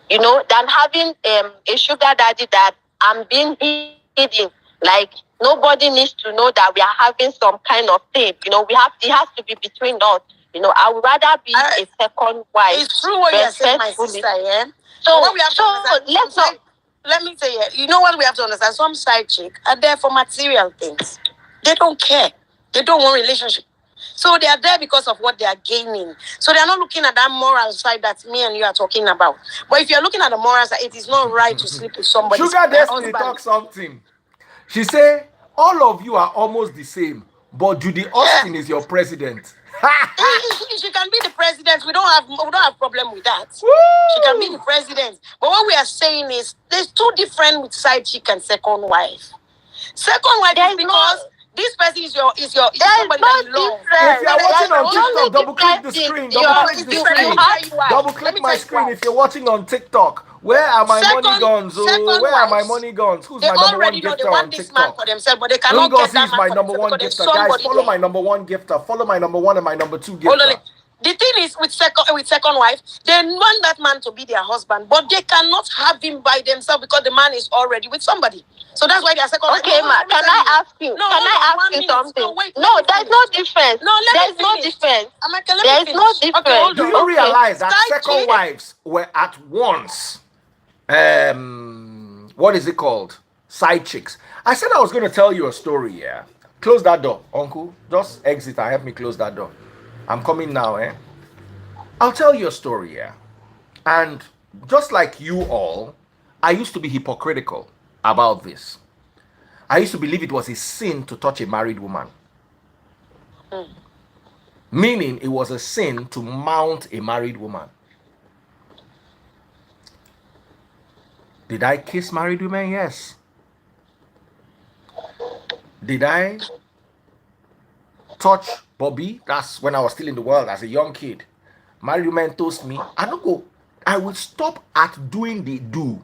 than having a sugar daddy that I'm being hidden. Like nobody needs to know that we are having some kind of thing. It has to be between us. I would rather be a second wife. It's true what you're saying, my sister. Yeah. So what we have to understand, let me say, you know what we have to understand? Some side chick are there for material things. They don't care. They don't want relationship. So they are there because of what they are gaining. So they are not looking at that moral side that me and you are talking about. But if you're looking at the moral side, it is not right to sleep with somebody. Sugar Destiny talk something. She say, all of you are almost the same, but Judy Austin is your president. She can be the president. We don't have problem with that. Woo! She can be the president. But what we are saying is there's two different with side chick and second wife. Second wife is because this person is somebody that you love. If you're watching on TikTok, double click the screen. Double click my screen if you're watching on TikTok. Where are my money guns? Where are my money guns? Who's my number one gifter on TikTok? For themselves, but they cannot get that is my number one gifter. Guys, follow my number one gifter. Follow my number one and my number two gifter. The thing is with second wife, they want that man to be their husband, but they cannot have him by themselves because the man is already with somebody. So that's why they are second wife. Okay, ma, can I ask you? No, can I ask you something? No, there's no difference. No, there's no difference. There's no difference. Okay, do you realize that second wives were at once what is it called? Side chicks. I said I was going to tell you a story, yeah. Close that door, uncle. Just exit and help me close that door. I'm coming now, eh? I'll tell you a story, yeah. And just like you all, I used to be hypocritical about this. I used to believe it was a sin to touch a married woman. Meaning it was a sin to mount a married woman. Did I kiss married women? Yes. Did I touch Bobby? That's when I was still in the world as a young kid. Married women toast me. I don't go. I will stop at doing the do.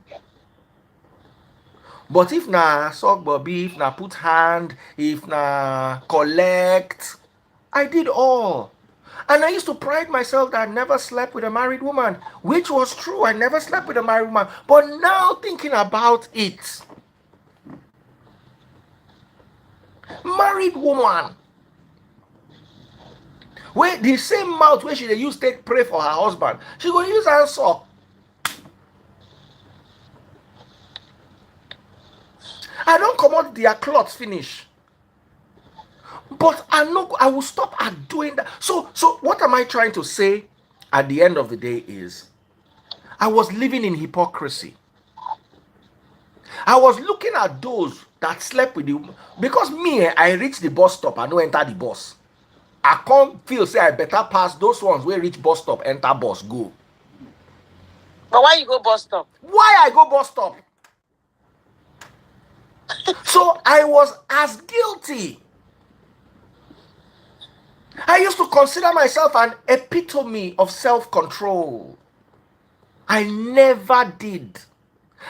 But if na suck Bobby, if na put hand, if na collect, I did all. And I used to pride myself that I never slept with a married woman, which was true. I never slept with a married woman. But now thinking about it, married woman, where the same mouth where she dey use take pray for her husband, she go use her suck. I don't come out their clothes finish. But I will stop at doing that. So what am I trying to say at the end of the day is I was living in hypocrisy. I was looking at those that slept with you because me, I reach the bus stop, I don't enter the bus. I can't feel say I better pass those ones where reach bus stop, enter bus, go. But why you go bus stop? Why I go bus stop? So I was as guilty. I used to consider myself an epitome of self-control. I never did.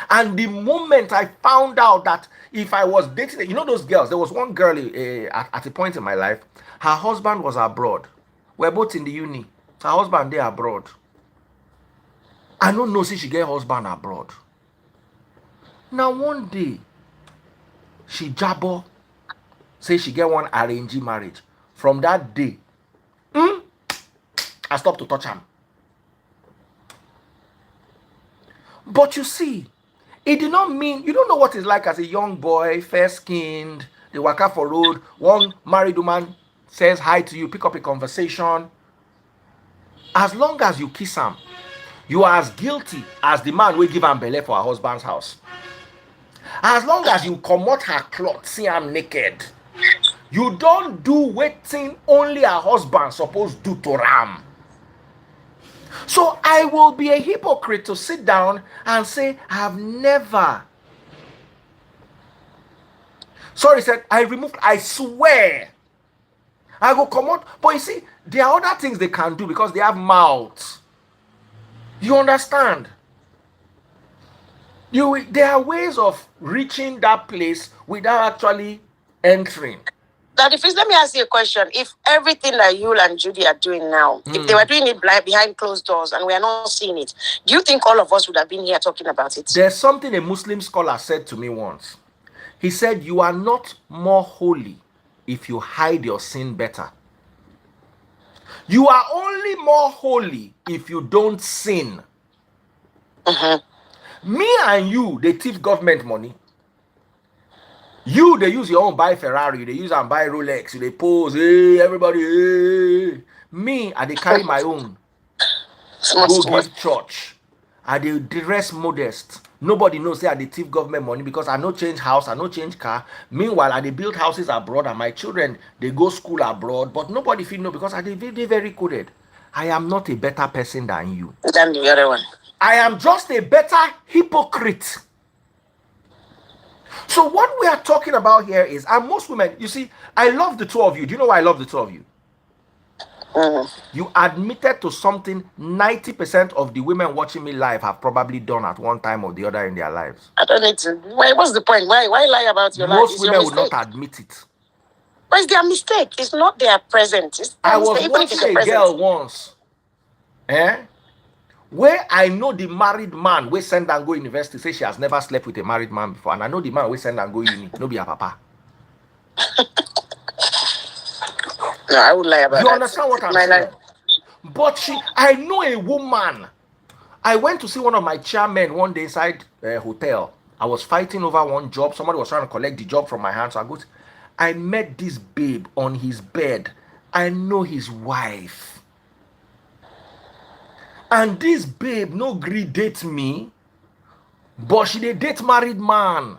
And the moment I found out that if I was dating, you know those girls, there was one girl at a point in my life, her husband was abroad. We're both in the uni. Her husband there abroad. I don't know if she get husband abroad. Now one day, she jabber, say she get one arranged marriage. From that day, I stopped to touch him. But you see, it did not mean, you don't know what it's like as a young boy, fair-skinned, they walk out for road, one married woman says hi to you, pick up a conversation. As long as you kiss him, you are as guilty as the man will give am belle for her husband's house. As long as you comot her cloth, see am naked, you don't do wetin only her husband supposed do to am. So I will be a hypocrite to sit down and say, I have never. Sorry, said, I swear. I go come out. But you see, there are other things they can do because they have mouths. You understand? There are ways of reaching that place without actually entering. Daddy, please let me ask you a question. If everything that you and Judy are doing now, if they were doing it behind closed doors and we are not seeing it, do you think all of us would have been here talking about it? There's something a Muslim scholar said to me once. He said, you are not more holy if you hide your sin better. You are only more holy if you don't sin. Me and you, they thief government money. You, they use your own buy Ferrari, they use and buy Rolex, they pose, hey, everybody, hey. Me, I they carry my own. Go give church. I they dress modest. Nobody knows say I they thief government money because I no change house, I no change car. Meanwhile, I they build houses abroad and my children, they go school abroad, but nobody feel know because I they very coded. I am not a better person than you. Than the other one. I am just a better hypocrite. So what we are talking about here is, and most women, you see, I love the two of you. Do you know why I love the two of you? You admitted to something 90% of the women watching me live have probably done at one time or the other in their lives. I don't need to. What's the point? Why lie about your life? Most women would not admit it. But it's their mistake. It's not their present. It's their I was mistake, watching a girl once, where I know the married man we send and go university say she has never slept with a married man before, and I know the man we send and go uni, no be her papa. No, I would lie about that. You understand what I'm saying? But I know a woman. I went to see one of my chairmen one day inside a hotel. I was fighting over one job. Somebody was trying to collect the job from my hands. So I met this babe on his bed. I know his wife. And this babe no gree date me, but she dey date married man.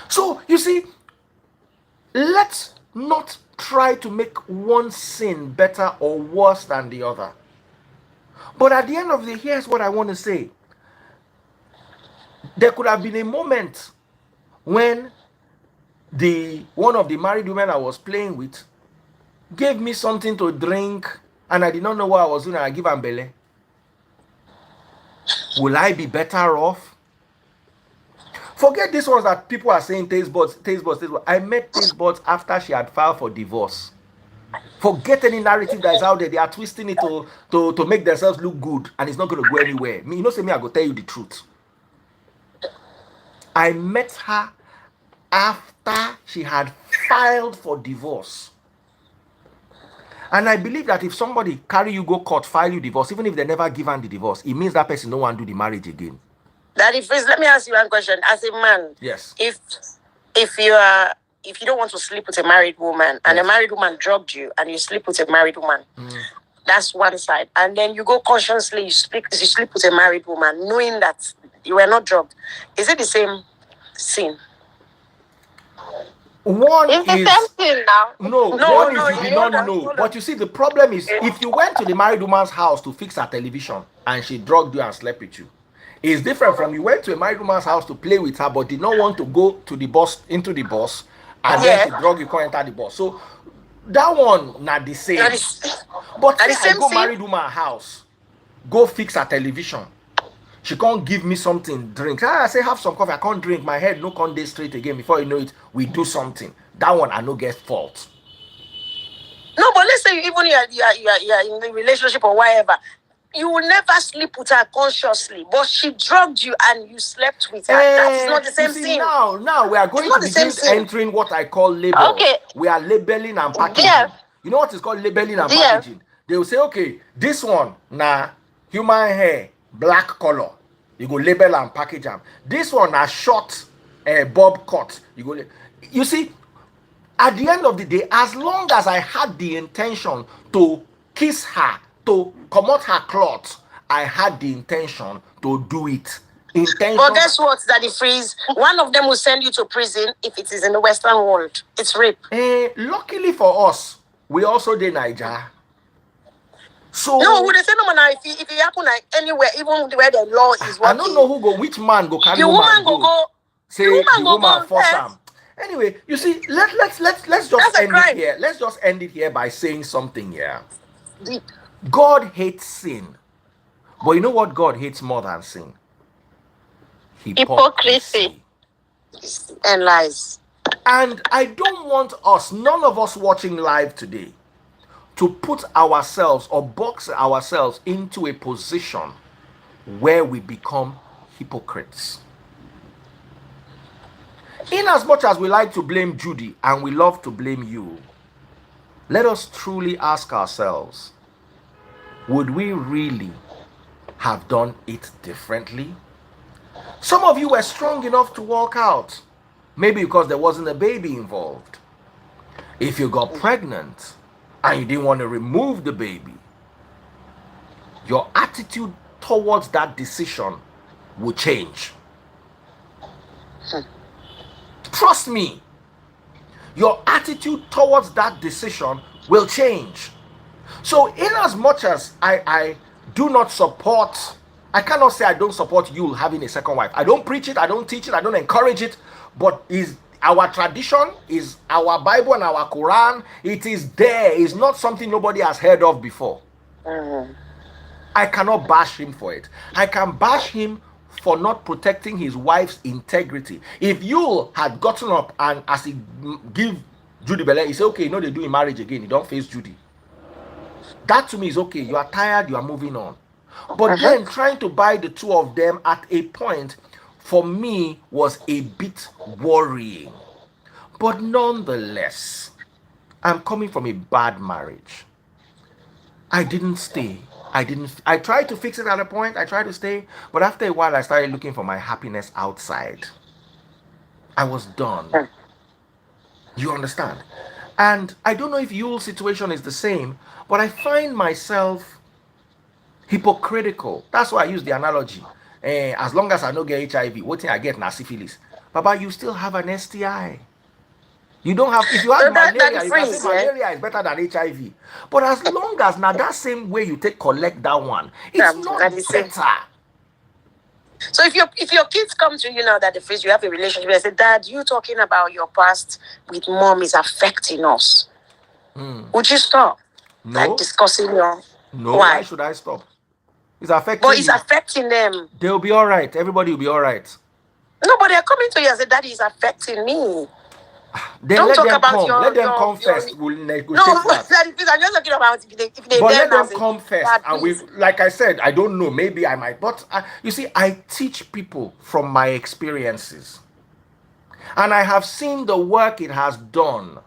So you see, let's not try to make one sin better or worse than the other. But at the end of the day, here's what I want to say. There could have been a moment when one of the married women I was playing with gave me something to drink and I did not know what I was doing and I give her belly. Will I be better off? Forget this ones that people are saying taste buds. I met taste buds after she had filed for divorce. Forget any narrative that is out there. They are twisting it to make themselves look good and it's not going to go anywhere. Me, you know, say me, I go tell you the truth. I met her after she had filed for divorce. And I believe that if somebody carry you go court, file you divorce, even if they never give her the divorce, it means that person no want to do the marriage again. Daddy, first, let me ask you one question. As a man, yes, if you don't want to sleep with a married woman and a married woman drugged you and you sleep with a married woman, that's one side. And then you go consciously, you sleep with a married woman, knowing that you were not drugged. Is it the same sin? One It's the is same thing now. no, one is you did not know. But you see, the problem is if you went to the married woman's house to fix her television and she drugged you and slept with you, it's different from you went to a married woman's house to play with her but did not want to go to the bus, into the bus, and then she drug you, can't enter the bus. So that one not the same. But say I go married woman's house, go fix her television. She can't give me something, drink. I say have some coffee. I can't drink. My head no can't day straight again. Before you know it, we do something. That one I no get fault. No, but let's say even you're in a relationship or whatever. You will never sleep with her consciously, but she drugged you and you slept with her. That is not the same thing. Now we are going to begin entering what I call labels. Okay. We are labeling and packaging. Yes. You know what is called labeling and Yes. packaging? They will say, okay, this one, human hair, black color. You go label and package them. This one, short, bob cut. You see, at the end of the day, as long as I had the intention to kiss her, to come out her clothes, I had the intention to do it. But guess what, Daddy Freeze? One of them will send you to prison if it is in the Western world. It's rape. Luckily for us, we also did Nigeria. So no, would they say no man if it happen like anywhere, even where the law is working? I don't know which man go carry the woman go. Say the woman force him. Anyway, you see, let's just end it here. Let's just end it here by saying something here. Deep. God hates sin. But you know what God hates more than sin? Hypocrisy. And lies. And I don't want us, none of us watching live today, to put ourselves or box ourselves into a position where we become hypocrites. In as much as we like to blame Judy and we love to blame you, let us truly ask ourselves, would we really have done it differently? Some of you were strong enough to walk out, maybe because there wasn't a baby involved. If you got pregnant and you didn't want to remove the baby, your attitude towards that decision will change. Trust me, your attitude towards that decision will change. So in as much as I do not support, I cannot say I don't support you having a second wife. I don't preach it, I don't teach it, I don't encourage it, but is our tradition, is our Bible and our Quran, it is there. It's not something nobody has heard of before. I cannot bash him for it. I can bash him for not protecting his wife's integrity. If you had gotten up and as he give Judy Bele, he say, okay, they do in marriage again, you don't face Judy. That to me is okay. You are tired, you are moving on. But then trying to buy the two of them at a point, for me, was a bit worrying. But nonetheless, I'm coming from a bad marriage. I didn't stay. I tried to fix it at a point. I tried to stay. But after a while, I started looking for my happiness outside. I was done. You understand? And I don't know if your situation is the same, but I find myself hypocritical. That's why I use the analogy. As long as I don't get HIV, what thing I get na syphilis. Baba, you still have an STI. You don't have, if you have malaria, you can say malaria is better than HIV. But as long as now that same way you collect that one, it's not better. So if your kids come to you now that you have a relationship, they say, Dad, you talking about your past with mom is affecting us. Would you stop? No. Like discussing your... No, why should I stop? It's affecting But it's affecting them. They'll be all right. Everybody will be all right. No, but they're coming to you and say, Daddy is affecting me. Then don't let talk them about come. your... Let them come first. We'll negotiate that. No, please, I'm just talking about if they but let them come first. And we, like I said, I don't know. Maybe I might. But you see, I teach people from my experiences. And I have seen the work it has done.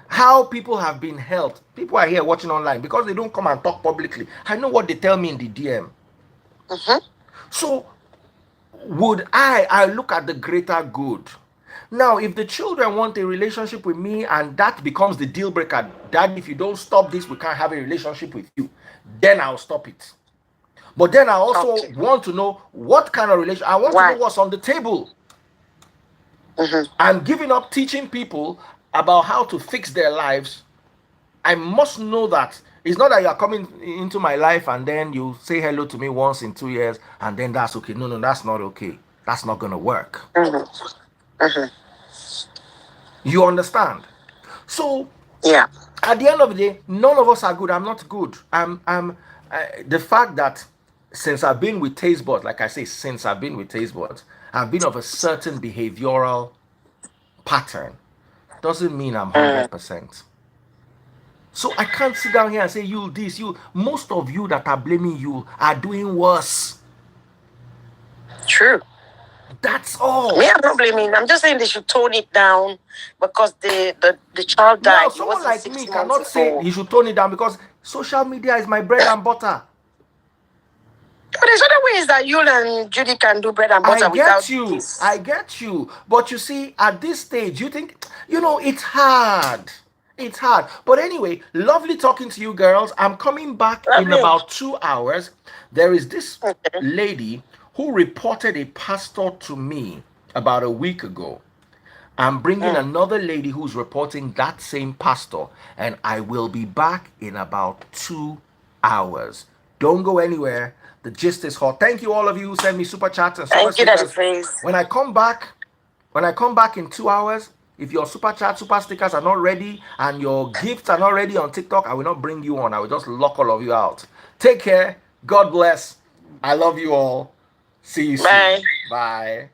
How people have been helped. People are here watching online because they don't come and talk publicly. I know what they tell me in the DM. So, would I look at the greater good? Now, if the children want a relationship with me and that becomes the deal breaker, Dad, if you don't stop this, we can't have a relationship with you, then I'll stop it. But then I also want to know what kind of relationship. I want to know what's on the table. I'm giving up teaching people about how to fix their lives. I must know that it's not that you're coming into my life and then you say hello to me once in 2 years and then that's okay. No, that's not okay. That's not going to work. You understand? So, at the end of the day, none of us are good. I'm not good. The fact that since I've been with Tasteboard, like I say, since I've been with Tasteboard, I've been of a certain behavioral pattern. Doesn't mean I'm 100%. So I can't sit down here and say you this, you. Most of you that are blaming you are doing worse. True. That's all. Me, I'm not blaming. I'm just saying they should tone it down because the child Now, died. It someone wasn't like 6 me months cannot say ago. he should tone it down because social media is my bread and butter. But there's other ways that you and Judy can do bread and butter I without get you. this. I get you. But you see, at this stage, you think, it's hard. It's hard. But anyway, lovely talking to you girls. I'm coming back in Lovely. about 2 hours. There is this Okay. lady who reported a pastor to me about a week ago. I'm bringing another lady who's reporting that same pastor, and I will be back in about 2 hours. Don't go anywhere. The gist is hot. Thank you, all of you who send me super chats and super Thank you, Daddy stickers. Praise. When I come back in 2 hours, if your super chat, super stickers are not ready and your gifts are not ready on TikTok, I will not bring you on. I will just lock all of you out. Take care. God bless. I love you all. See you soon. Bye. Bye.